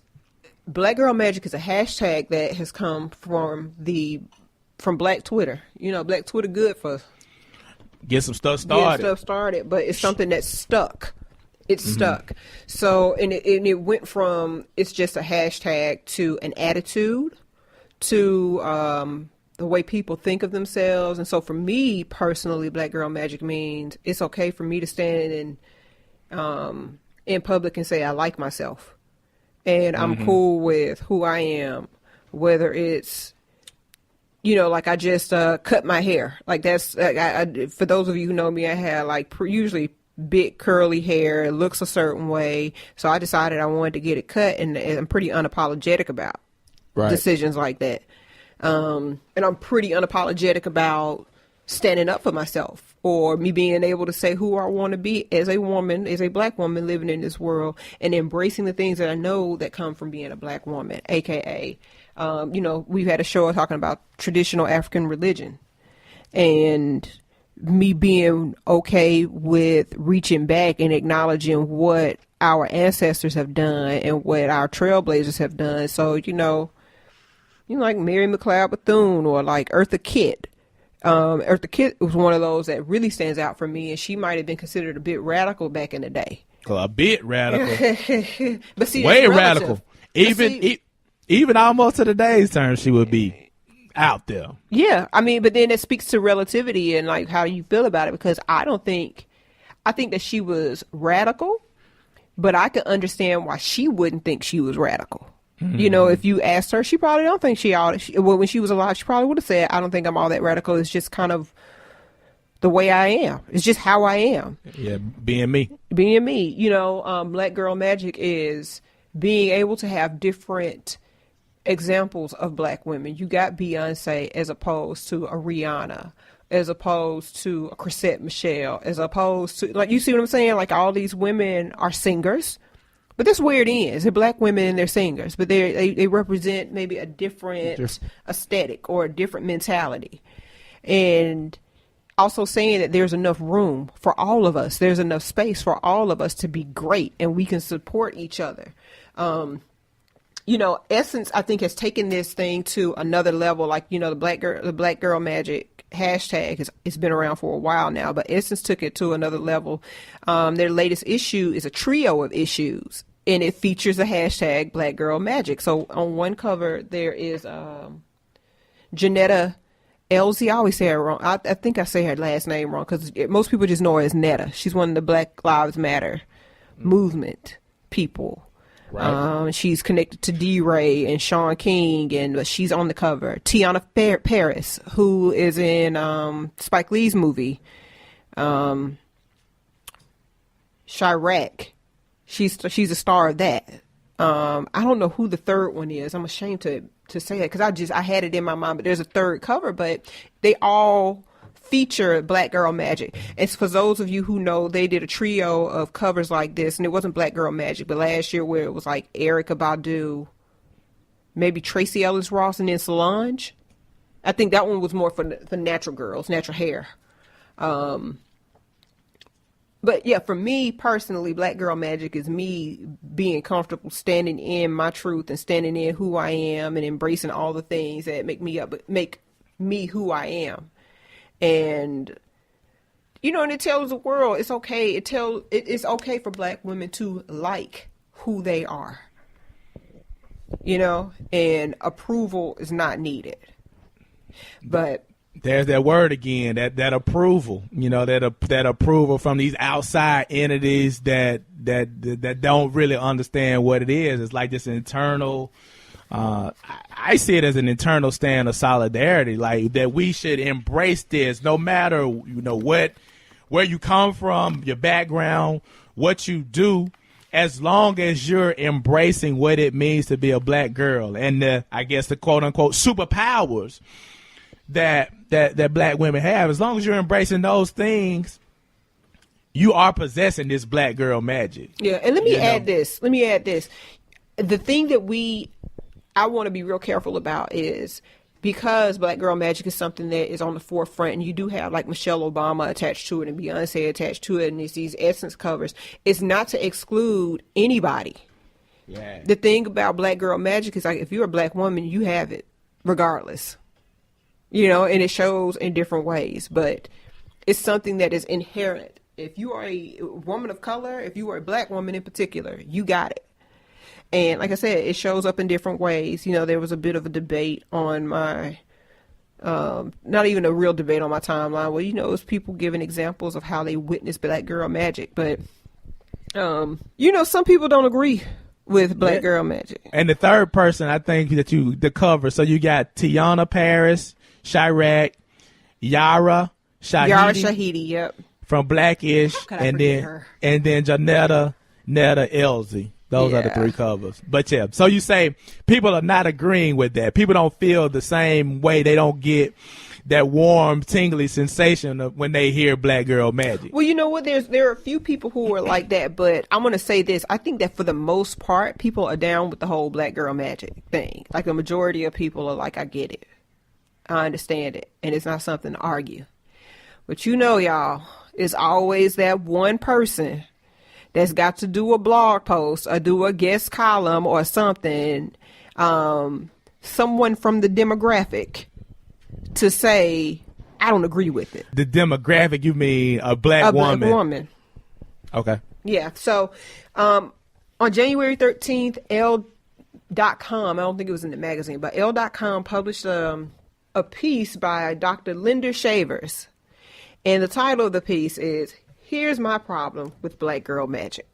Speaker 2: Black Girl Magic is a hashtag that has come from Black Twitter. Black Twitter good for
Speaker 1: get some stuff started.
Speaker 2: But it's something that's stuck. It's stuck. So, and it went from it's just a hashtag to an attitude to the way people think of themselves. And so for me personally, Black Girl Magic means it's okay for me to stand in public and say I like myself. And I'm cool with who I am, whether it's, like I just cut my hair. Like that's, for those of you who know me, I had like usually big curly hair. It looks a certain way. So I decided I wanted to get it cut, and I'm pretty unapologetic about decisions like that. And I'm pretty unapologetic about standing up for myself or me being able to say who I want to be as a woman, as a black woman living in this world, and embracing the things that I know that come from being a black woman, aka, we've had a show talking about traditional African religion and me being okay with reaching back and acknowledging what our ancestors have done and what our trailblazers have done. So, like Mary McLeod Bethune or like Eartha Kitt. Eartha Kitt was one of those that really stands out for me, and she might have been considered a bit radical back in the day.
Speaker 1: A bit radical.
Speaker 2: But see,
Speaker 1: way radical. Even almost to today's terms, she would be out there. Yeah,
Speaker 2: but then it speaks to relativity and like how you feel about it, because I think that she was radical, but I could understand why she wouldn't think she was radical. If you asked her, she probably don't think when she was alive, she probably would have said, I don't think I'm all that radical. It's just kind of the way I am. It's just how I am.
Speaker 1: Yeah, being me.
Speaker 2: Black Girl Magic is being able to have different examples of black women. You got Beyonce as opposed to a Rihanna, as opposed to a Chrisette Michele, as opposed to, like, you see what I'm saying? Like, all these women are singers. But that's where it is. They're black women and they're singers, but they represent maybe a different aesthetic or a different mentality. And also saying that there's enough room for all of us. There's enough space for all of us to be great, and we can support each other. Essence, I think, has taken this thing to another level. Like, the Black Girl Magic hashtag it's been around for a while now, but Essence took it to another level. Their latest issue is a trio of issues, and it features a hashtag Black Girl Magic. So on one cover, there is Janetta Elsie. I always say her wrong. I think I say her last name wrong because most people just know her as Netta. She's one of the Black Lives Matter movement people. Right. She's connected to D-Ray and Sean King, and she's on the cover. Tiana Paris, who is in Spike Lee's movie, Chirac. She's a star of that. I don't know who the third one is. I'm ashamed to say that because I had it in my mind, but there's a third cover, but they all feature Black Girl Magic. It's for those of you who know, they did a trio of covers like this, and it wasn't Black Girl Magic, but last year where it was like Erykah Badu, maybe Tracy Ellis Ross, and then Solange. I think that one was more for natural girls, natural hair. But yeah, for me personally, Black Girl Magic is me being comfortable standing in my truth and standing in who I am and embracing all the things that make me who I am. And and it tells the world it's okay. It's okay for Black women to like who they are. And approval is not needed. But
Speaker 1: there's that word again, that approval, that approval from these outside entities that don't really understand what it is. It's like this internal, I see it as an internal stand of solidarity, like that we should embrace this no matter, where you come from, your background, what you do, as long as you're embracing what it means to be a Black girl and I guess the quote unquote superpowers that Black women have. As long as you're embracing those things, you are possessing this Black Girl Magic.
Speaker 2: Yeah, and let me add this. The thing that I want to be real careful about is because Black Girl Magic is something that is on the forefront, and you do have like Michelle Obama attached to it and Beyonce attached to it, and it's these Essence covers. It's not to exclude anybody. Yeah. The thing about Black Girl Magic is like if you're a Black woman, you have it regardless. And it shows in different ways, but it's something that is inherent. If you are a woman of color, if you are a Black woman in particular, you got it. And like I said, it shows up in different ways. There was a bit of a debate on my, not even a real debate on my timeline. Well, it was people giving examples of how they witnessed Black Girl Magic. But, some people don't agree with Black Girl Magic. And
Speaker 1: the third person, I think the cover. So you got Tiana Paris, Chirac, Yara Shahidi,
Speaker 2: yep,
Speaker 1: from Blackish, and then Janetta Elsie. Those are the three covers. But yeah, so you say people are not agreeing with that. People don't feel the same way. They don't get that warm, tingly sensation of when they hear Black Girl Magic.
Speaker 2: Well, you know what? There are a few people who are like that, but I'm going to say this. I think that for the most part, people are down with the whole Black Girl Magic thing. Like the majority of people are like, I get it. I understand it. And it's not something to argue. But y'all, it's always that one person that's got to do a blog post or do a guest column or something, someone from the demographic to say, I don't agree with it.
Speaker 1: The demographic, you mean a Black woman?
Speaker 2: Black woman.
Speaker 1: Okay.
Speaker 2: Yeah. So on January 13th, Elle.com, I don't think it was in the magazine, but Elle.com published a piece by Dr. Linda Shavers. And the title of the piece is, Here's My Problem with Black Girl Magic.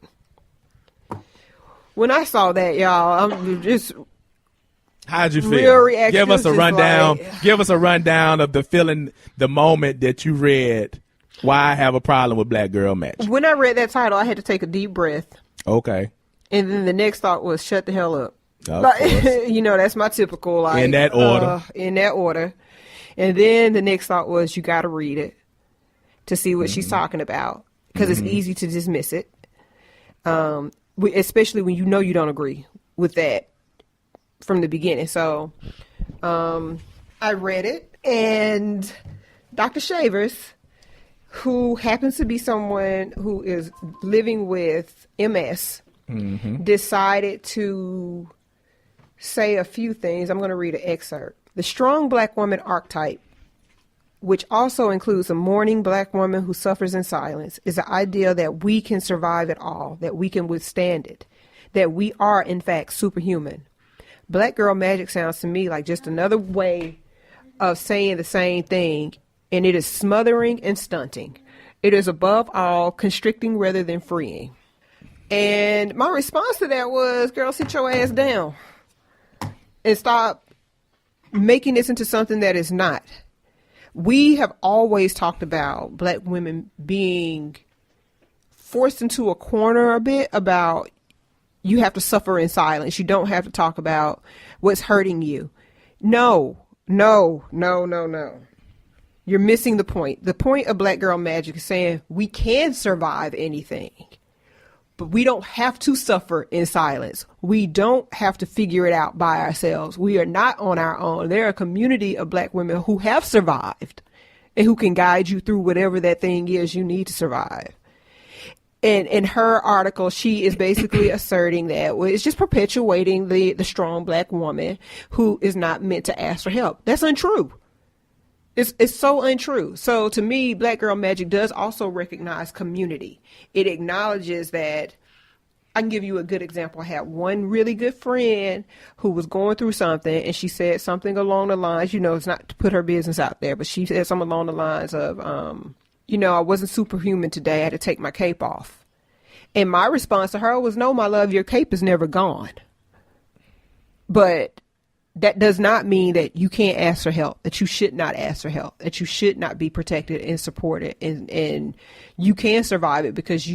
Speaker 2: When I saw that, y'all, I'm just...
Speaker 1: How'd you feel?
Speaker 2: Real reaction.
Speaker 1: Give us a rundown. Give us a rundown of the feeling, the moment that you read Why I Have a Problem with Black Girl Magic.
Speaker 2: When I read that title, I had to take a deep breath.
Speaker 1: Okay.
Speaker 2: And then the next thought was, shut the hell up. That's my typical, like...
Speaker 1: In that order.
Speaker 2: In that order. And then the next thought was, you got to read it to see what she's talking about. Because it's easy to dismiss it. Especially when you don't agree with that from the beginning. So I read it, and Dr. Shavers who happens to be someone who is living with MS, decided to say a few things. I'm going to read an excerpt. The strong black woman archetype, which also includes a mourning black woman who suffers in silence, is the idea that we can survive it all, that we can withstand it, that we are, in fact, superhuman. Black girl magic sounds to me like just another way of saying the same thing, and it is smothering and stunting. It is above all constricting rather than freeing. And my response to that was, girl, sit your ass down and stop making this into something that is not. We have always talked about black women being forced into a corner a bit about you have to suffer in silence. You don't have to talk about what's hurting you. No. You're missing the point. The point of Black Girl Magic is saying we can survive anything, but we don't have to suffer in silence. We don't have to figure it out by ourselves. We are not on our own. There are a community of black women who have survived and who can guide you through whatever that thing is you need to survive. And in her article, she is basically asserting that it's just perpetuating the strong black woman who is not meant to ask for help. That's untrue. It's so untrue. So to me, Black Girl Magic does also recognize community. It acknowledges that. I can give you a good example. I had one really good friend who was going through something, and she said something along the lines, it's not to put her business out there, but she said something along the lines of, I wasn't superhuman today. I had to take my cape off. And my response to her was, no, my love, your cape is never gone. But that does not mean that you can't ask for help, that you should not ask for help, that you should not be protected and supported. And you can survive it because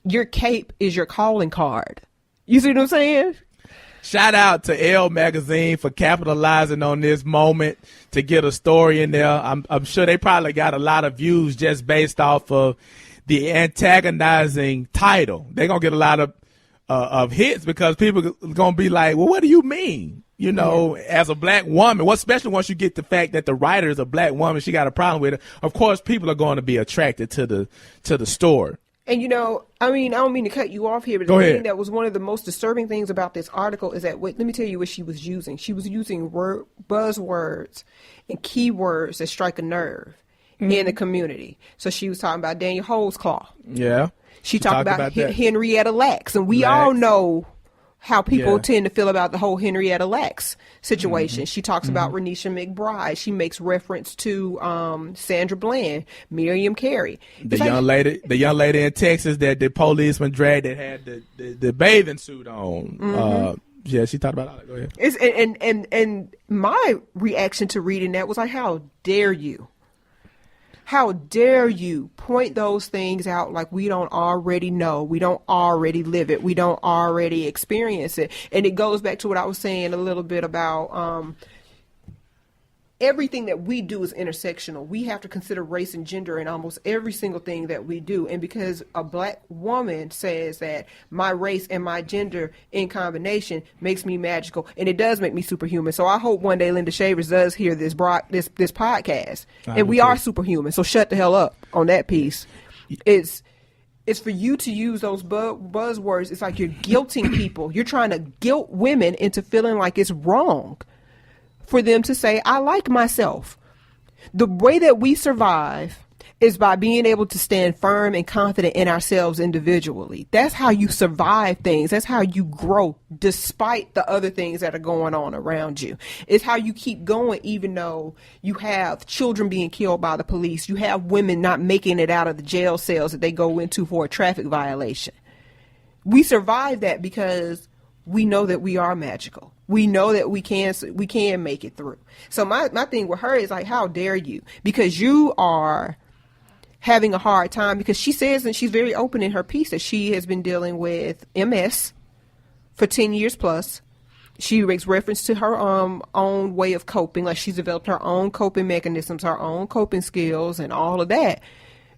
Speaker 2: your cape is your calling card. You see what I'm saying?
Speaker 1: Shout out to Elle Magazine for capitalizing on this moment to get a story in there. I'm sure they probably got a lot of views just based off of the antagonizing title. They're going to get a lot of hits because people are going to be like, well, what do you mean? As a black woman, especially once you get the fact that the writer is a black woman, she got a problem with it. Of course, people are going to be attracted to the story. And,
Speaker 2: I don't mean to cut you off here, but the thing that was one of the most disturbing things about this article is that, let me tell you what she was using. She was using buzzwords and keywords that strike a nerve in the community. So she was talking about Daniel Holdsclaw.
Speaker 1: Yeah.
Speaker 2: She talked about Henrietta Lacks. And we all know how people tend to feel about the whole Henrietta Lacks situation. She talks about Renisha McBride. She makes reference to Sandra Bland, Miriam Carey.
Speaker 1: The young lady in Texas that the policeman dragged that had the bathing suit on. She talked about all that. Go ahead.
Speaker 2: And my reaction to reading that was like, how dare you? How dare you point those things out like we don't already know, we don't already live it, we don't already experience it. And it goes back to what I was saying a little bit about everything that we do is intersectional. We have to consider race and gender in almost every single thing that we do. And because a black woman says that my race and my gender in combination makes me magical, and it does make me superhuman. So I hope one day Linda Shavers does hear this podcast. And we are superhuman. So shut the hell up on that piece. It's for you to use those buzzwords. It's like you're guilting people. You're trying to guilt women into feeling like it's wrong for them to say, I like myself. The way that we survive is by being able to stand firm and confident in ourselves individually. That's how you survive things. That's how you grow despite the other things that are going on around you. It's how you keep going even though you have children being killed by the police. You have women not making it out of the jail cells that they go into for a traffic violation. We survive that because we know that we are magical. We know that we can make it through. So my thing with her is like, how dare you? Because you are having a hard time, because she says, and she's very open in her piece, that she has been dealing with MS for 10 years plus. She makes reference to her own way of coping, like she's developed her own coping mechanisms, her own coping skills and all of that.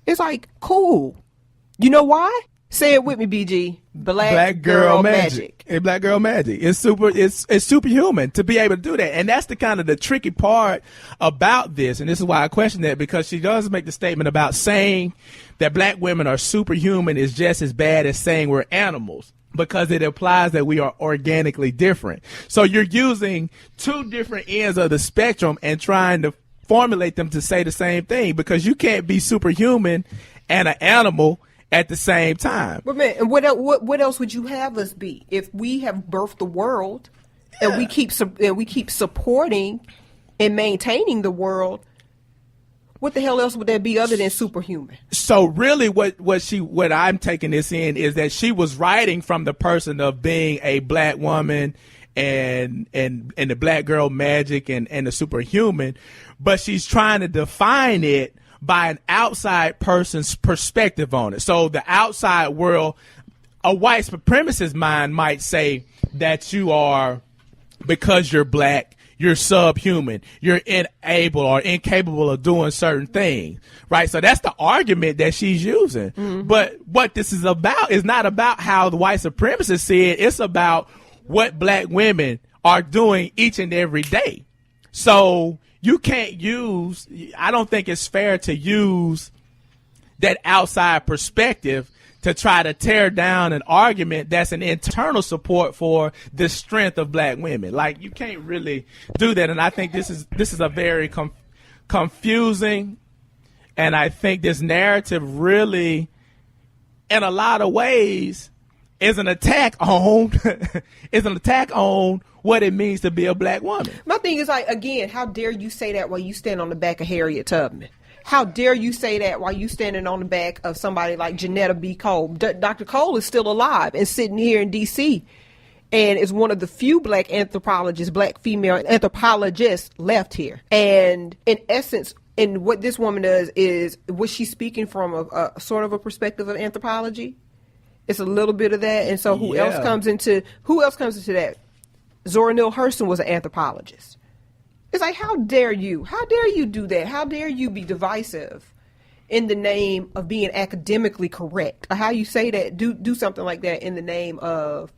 Speaker 2: It's like, cool. You know why? Say it with me, BG.
Speaker 1: Black girl magic. And black girl magic. It's superhuman to be able to do that. And that's the kind of the tricky part about this. And this is why I question that, because she does make the statement about saying that black women are superhuman is just as bad as saying we're animals, because it implies that we are organically different. So you're using two different ends of the spectrum and trying to formulate them to say the same thing, because you can't be superhuman and an animal at the same time.
Speaker 2: But man, and what else would you have us be if we have birthed the world, and we keep supporting and maintaining the world? What the hell else would that be other than superhuman?
Speaker 1: So really, what I'm taking this in is that she was writing from the person of being a black woman and the black girl magic and the superhuman, but she's trying to define it by an outside person's perspective on it. So the outside world, a white supremacist mind might say that you are, because you're black, you're subhuman, you're unable or incapable of doing certain things, right? So that's the argument that she's using. Mm-hmm. But what this is about is not about how the white supremacists see it. It's about what black women are doing each and every day. So you can't use, I don't think it's fair to use that outside perspective to try to tear down an argument that's an internal support for the strength of black women. Like, you can't really do that. And I think this is a very confusing, and I think this narrative really, in a lot of ways, is an attack on what it means to be a black woman.
Speaker 2: My thing is, like, again, how dare you say that while you stand on the back of Harriet Tubman? How dare you say that while you standing on the back of somebody like Janetta B. Cole? Dr. Cole is still alive and sitting here in D.C. and is one of the few black anthropologists, black female anthropologists left here. And in essence, and what this woman does is, was she speaking from a sort of a perspective of anthropology? It's a little bit of that. And so who else comes into that? Zora Neale Hurston was an anthropologist. It's like, how dare you? How dare you do that? How dare you be divisive in the name of being academically correct? Or how you say that, do something like that in the name of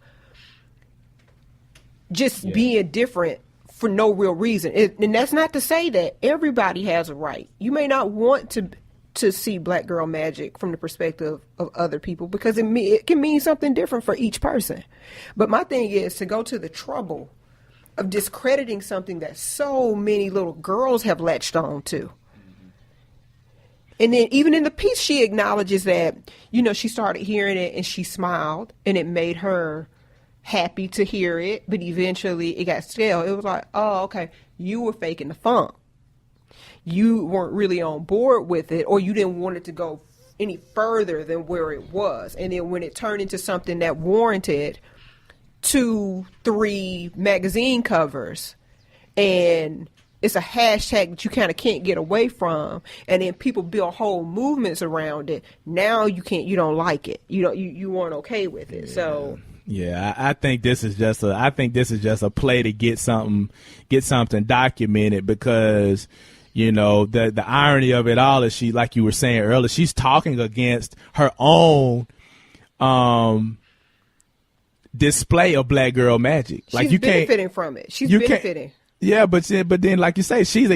Speaker 2: just being different for no real reason. And that's not to say that everybody has a right. You may not want to see black girl magic from the perspective of other people, because it can mean something different for each person. But my thing is to go to the trouble of discrediting something that so many little girls have latched on to. And then even in the piece, she acknowledges that, she started hearing it and she smiled and it made her happy to hear it, but eventually it got stale. It was like, oh, okay, you were faking the funk. You weren't really on board with it, or you didn't want it to go any further than where it was. And then when it turned into something that warranted 2-3 magazine covers, and it's a hashtag that you kind of can't get away from, and then people build whole movements around it, now you don't like it. You weren't okay with it. So
Speaker 1: I think this is just a play to get something documented, because the irony of it all is, she, like you were saying earlier, she's talking against her own display of black girl magic. Like,
Speaker 2: she's benefiting from it. She's benefiting.
Speaker 1: Yeah, but then, like you say, she's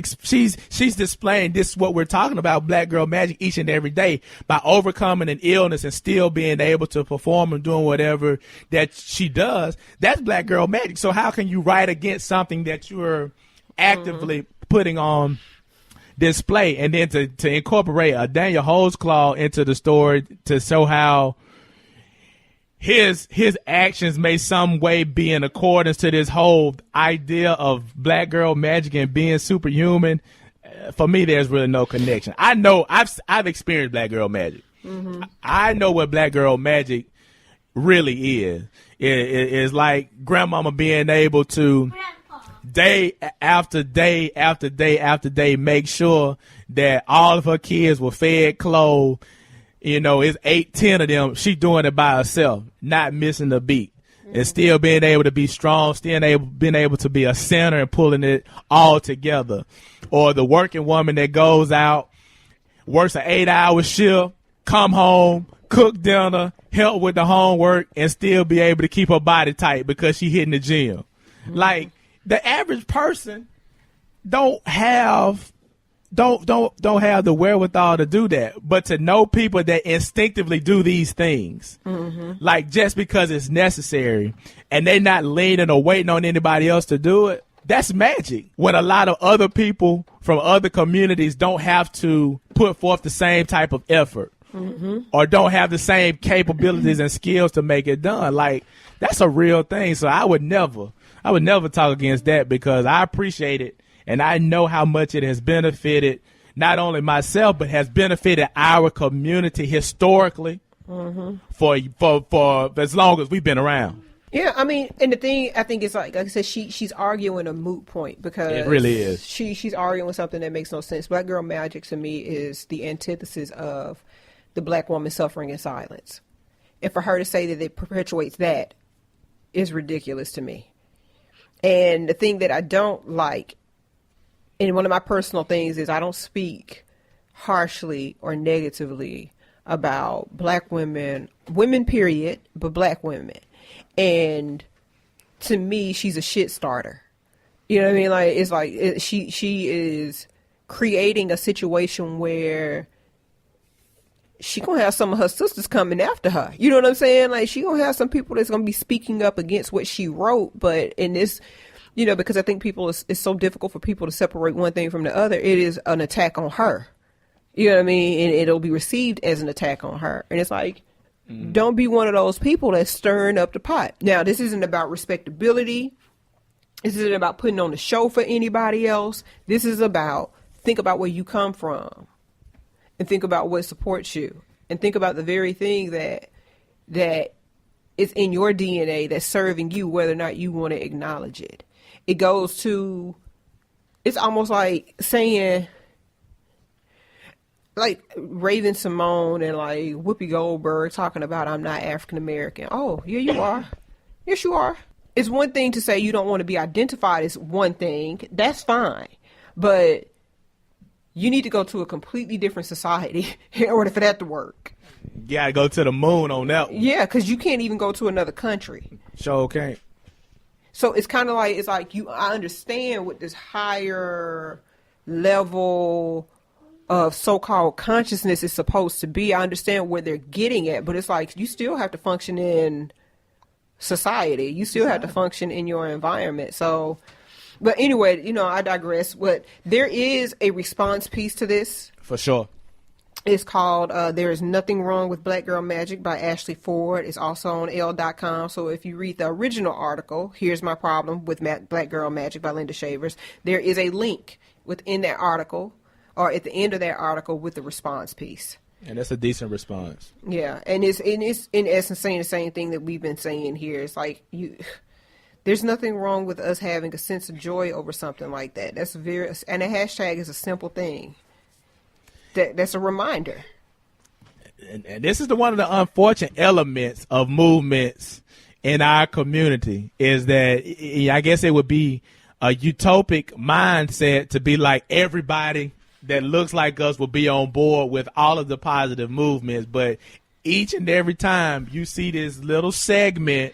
Speaker 1: displaying this, what we're talking about, black girl magic, each and every day, by overcoming an illness and still being able to perform and doing whatever that she does. That's black girl magic. So how can you write against something that you're actively putting on display? And then to incorporate a Daniel Holtzclaw into the story to show how his actions may some way be in accordance to this whole idea of black girl magic and being superhuman. For me, there's really no connection. I know I've experienced black girl magic. Mm-hmm. I know what black girl magic really is. It's like grandmama being able to day after day after day after day make sure that all of her kids were fed, clothed. It's 8-10 of them. She doing it by herself, not missing a beat, and still being able to be strong, being able to be a center and pulling it all together. Or the working woman that goes out, works an 8-hour shift, come home, cook dinner, help with the homework, and still be able to keep her body tight because she hitting the gym. Like, the average person don't have the wherewithal to do that, but to know people that instinctively do these things, like just because it's necessary, and they're not leaning or waiting on anybody else to do it, that's magic. When a lot of other people from other communities don't have to put forth the same type of effort, or don't have the same capabilities and skills to make it done. Like, that's a real thing. So I would never talk against that, because I appreciate it. And I know how much it has benefited not only myself, but has benefited our community historically for as long as we've been around.
Speaker 2: Yeah, I mean, and the thing I think is, like I said, she's arguing a moot point, because
Speaker 1: it really is.
Speaker 2: She's arguing something that makes no sense. Black girl magic to me is the antithesis of the black woman suffering in silence. And for her to say that it perpetuates that is ridiculous to me. And the thing that I don't like, and one of my personal things, is I don't speak harshly or negatively about black women period, but black women. And to me, she's a shit starter. You know what I mean? Like, it's like she is creating a situation where she gonna have some of her sisters coming after her. You know what I'm saying? Like, she gonna have some people that's gonna be speaking up against what she wrote. But in this, you know, because I think it's so difficult for people to separate one thing from the other. It is an attack on her. You know what I mean? And it'll be received as an attack on her. And it's like, don't be one of those people that's stirring up the pot. Now, this isn't about respectability. This isn't about putting on the show for anybody else. This is about, think about where you come from, and think about what supports you, and think about the very thing that is in your DNA that's serving you, whether or not you want to acknowledge it. It goes to, it's almost like saying, like Raven Simone and like Whoopi Goldberg talking about, I'm not African American. Oh, yeah, you are. Yes, you are. It's one thing to say you don't want to be identified as one thing. That's fine. But you need to go to a completely different society in order for that to work.
Speaker 1: You gotta go to the moon on that one.
Speaker 2: Yeah, because you can't even go to another country.
Speaker 1: Sure can't.
Speaker 2: So it's kind of like, it's like I understand what this higher level of so-called consciousness is supposed to be. I understand where they're getting at, but it's like, you still have to function in society. You still have to function in your environment. So, but anyway, you know, I digress. But there is a response piece to this.
Speaker 1: For sure.
Speaker 2: It's called There Is Nothing Wrong with Black Girl Magic by Ashley Ford. It's also on Elle.com. So if you read the original article, Here's My Problem with Black Girl Magic by Linda Shavers, there is a link within that article, or at the end of that article, with the response piece.
Speaker 1: And that's a decent response.
Speaker 2: Yeah, and it's in essence saying the same thing that we've been saying here. It's like, there's nothing wrong with us having a sense of joy over something like that. And a hashtag is a simple thing. That's a reminder.
Speaker 1: And this is one of the unfortunate elements of movements in our community, is that I guess it would be a utopic mindset to be like everybody that looks like us will be on board with all of the positive movements. But each and every time you see this little segment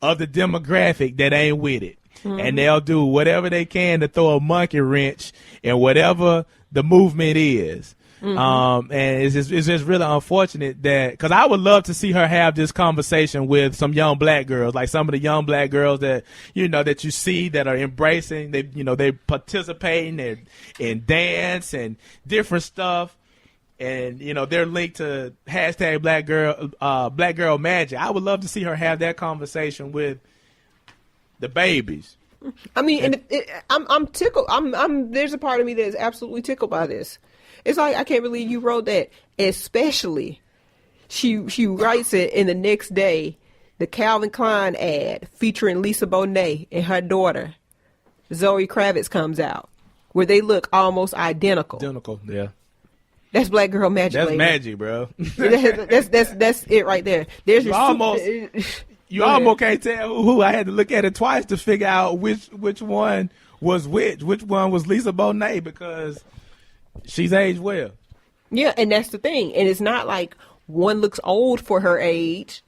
Speaker 1: of the demographic that ain't with it. Mm-hmm. And they'll do whatever they can to throw a monkey wrench in whatever the movement is. Mm-hmm. And it's just really unfortunate that, because I would love to see her have this conversation with some young black girls, like some of the young black girls that, you know, that you see that are embracing, they participating in dance and different stuff. And, you know, they're linked to hashtag black girl magic. I would love to see her have that conversation with the babies.
Speaker 2: I mean, I'm tickled. There's a part of me that is absolutely tickled by this. It's like, I can't believe you wrote that. Especially, she writes it, and the next day, the Calvin Klein ad featuring Lisa Bonet and her daughter, Zoe Kravitz, comes out, where they look almost identical.
Speaker 1: Identical, yeah.
Speaker 2: That's black girl magic.
Speaker 1: That's
Speaker 2: lady.
Speaker 1: magic, bro.
Speaker 2: that's it right there. There's
Speaker 1: you almost can't tell who. I had to look at it twice to figure out which one was which one was Lisa Bonet, because she's aged well.
Speaker 2: Yeah, and that's the thing. And it's not like one looks old for her age,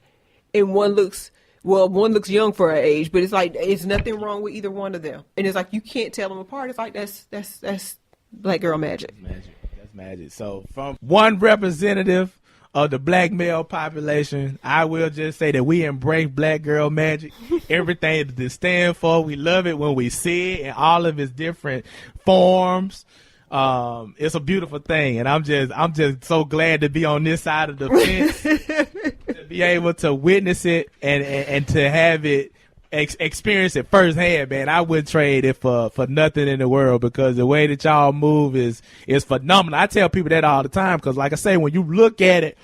Speaker 2: and one looks young for her age. But it's like it's nothing wrong with either one of them, and it's like you can't tell them apart. It's like that's black girl magic.
Speaker 1: That's magic. So from one representative of the black male population, I will just say that we embrace black girl magic. Everything that it stands for, we love it when we see it in all of its different forms. It's a beautiful thing, and I'm just so glad to be on this side of the fence, to be able to witness it and to have it experience it firsthand, man. I wouldn't trade it for nothing in the world, because the way that y'all move is phenomenal. I tell people that all the time, because like I say, when you look at it,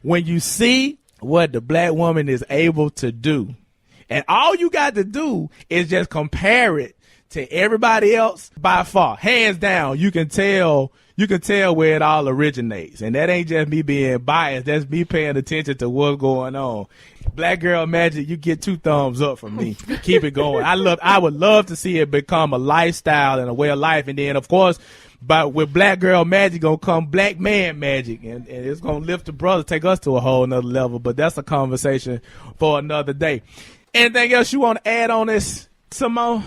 Speaker 1: when you see what the black woman is able to do, and all you got to do is just compare it to everybody else, by far, hands down, you can tell where it all originates. And that ain't just me being biased. That's me paying attention to what's going on. Black girl magic, you get 2 thumbs up from me. Keep it going. I would love to see it become a lifestyle and a way of life. And then, of course, but with black girl magic gonna come black man magic, and it's gonna lift the brother, take us to a whole nother level. But that's a conversation for another day. Anything else you want to add on this, Simone?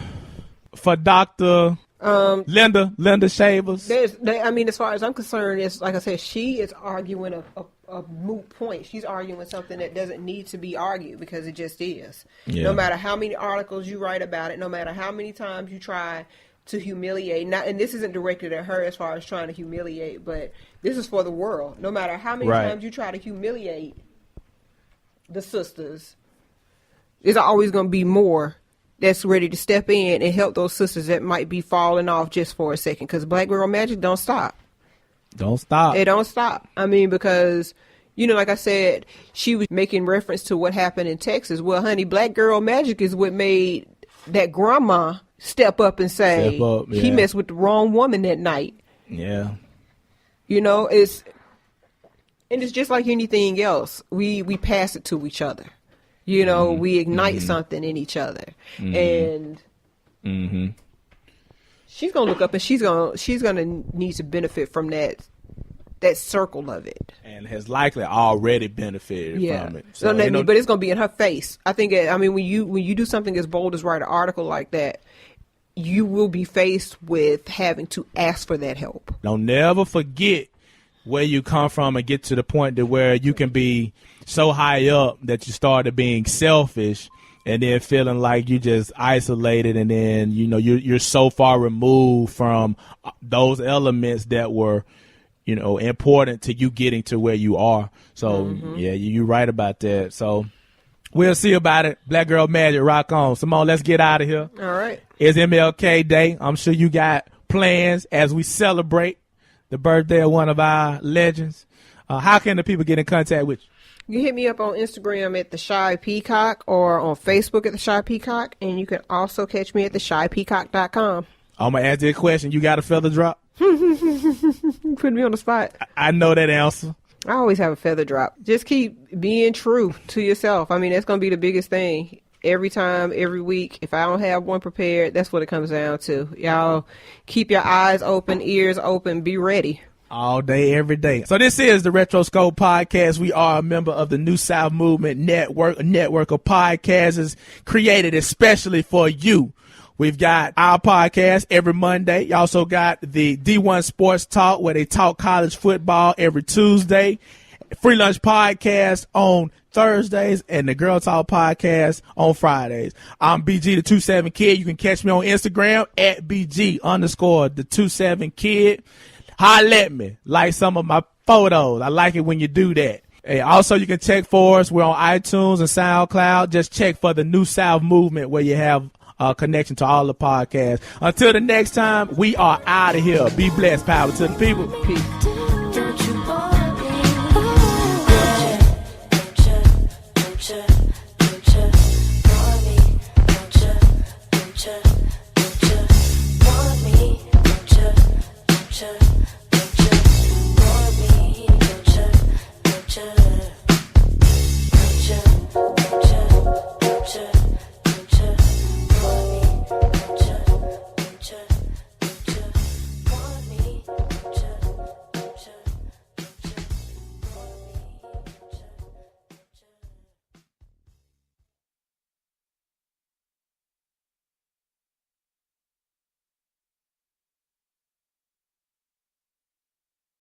Speaker 1: For Dr. Linda Shavers?
Speaker 2: As far as I'm concerned, it's like I said, she is arguing a moot point. She's arguing something that doesn't need to be argued, because it just is. Yeah. No matter how many articles you write about it, no matter how many times you try to humiliate, and this isn't directed at her as far as trying to humiliate, but this is for the world. No matter how many times you try to humiliate the sisters, there's always going to be more that's ready to step in and help those sisters that might be falling off just for a second. Because black girl magic don't stop.
Speaker 1: Don't stop.
Speaker 2: It don't stop. I mean, because, like I said, she was making reference to what happened in Texas. Well, honey, black girl magic is what made that grandma step up and say, he messed with the wrong woman that night.
Speaker 1: Yeah.
Speaker 2: It's just like anything else. We pass it to each other. We ignite something in each other, and she's gonna look up, and she's gonna need to benefit from that circle of it,
Speaker 1: and has likely already benefited from it.
Speaker 2: So, but it's gonna be in her face. I think. When you do something as bold as write an article like that, you will be faced with having to ask for that help.
Speaker 1: Don't never forget where you come from, and get to the point to where you can be so high up that you started being selfish, and then feeling like you just isolated, and then you're so far removed from those elements that were important to you getting to where you are. So you're right about that. So we'll see about it. Black girl magic, rock on. Simone, let's get out of here.
Speaker 2: All right.
Speaker 1: It's MLK Day. I'm sure you got plans as we celebrate the birthday of one of our legends. How can the people get in contact with you?
Speaker 2: You can hit me up on Instagram at The Shy Peacock, or on Facebook at The Shy Peacock, and you can also catch me at theshypeacock.com.
Speaker 1: I'm going to ask you a question. You got a feather drop?
Speaker 2: Put me on the spot.
Speaker 1: I know that answer.
Speaker 2: I always have a feather drop. Just keep being true to yourself. I mean, that's going to be the biggest thing. Every time, every week, if I don't have one prepared, that's what it comes down to. Y'all keep your eyes open, ears open, be ready.
Speaker 1: All day, every day. So this is the RETROSCOPE podcast. We are a member of the New South Movement Network, a network of podcasts created especially for you. We've got our podcast every Monday. You also got the D1 Sports Talk, where they talk college football every Tuesday. Free Lunch Podcast on Thursdays, and the Girl Talk Podcast on Fridays. I'm BG the 27 Kid. You can catch me on Instagram at BG_the 27 Kid. Holla at me. Like some of my photos. I like it when you do that. Hey, also, you can check for us. We're on iTunes and SoundCloud. Just check for the New South Movement, where you have a connection to all the podcasts. Until the next time, we are out of here. Be blessed. Power to the people.
Speaker 2: Peace.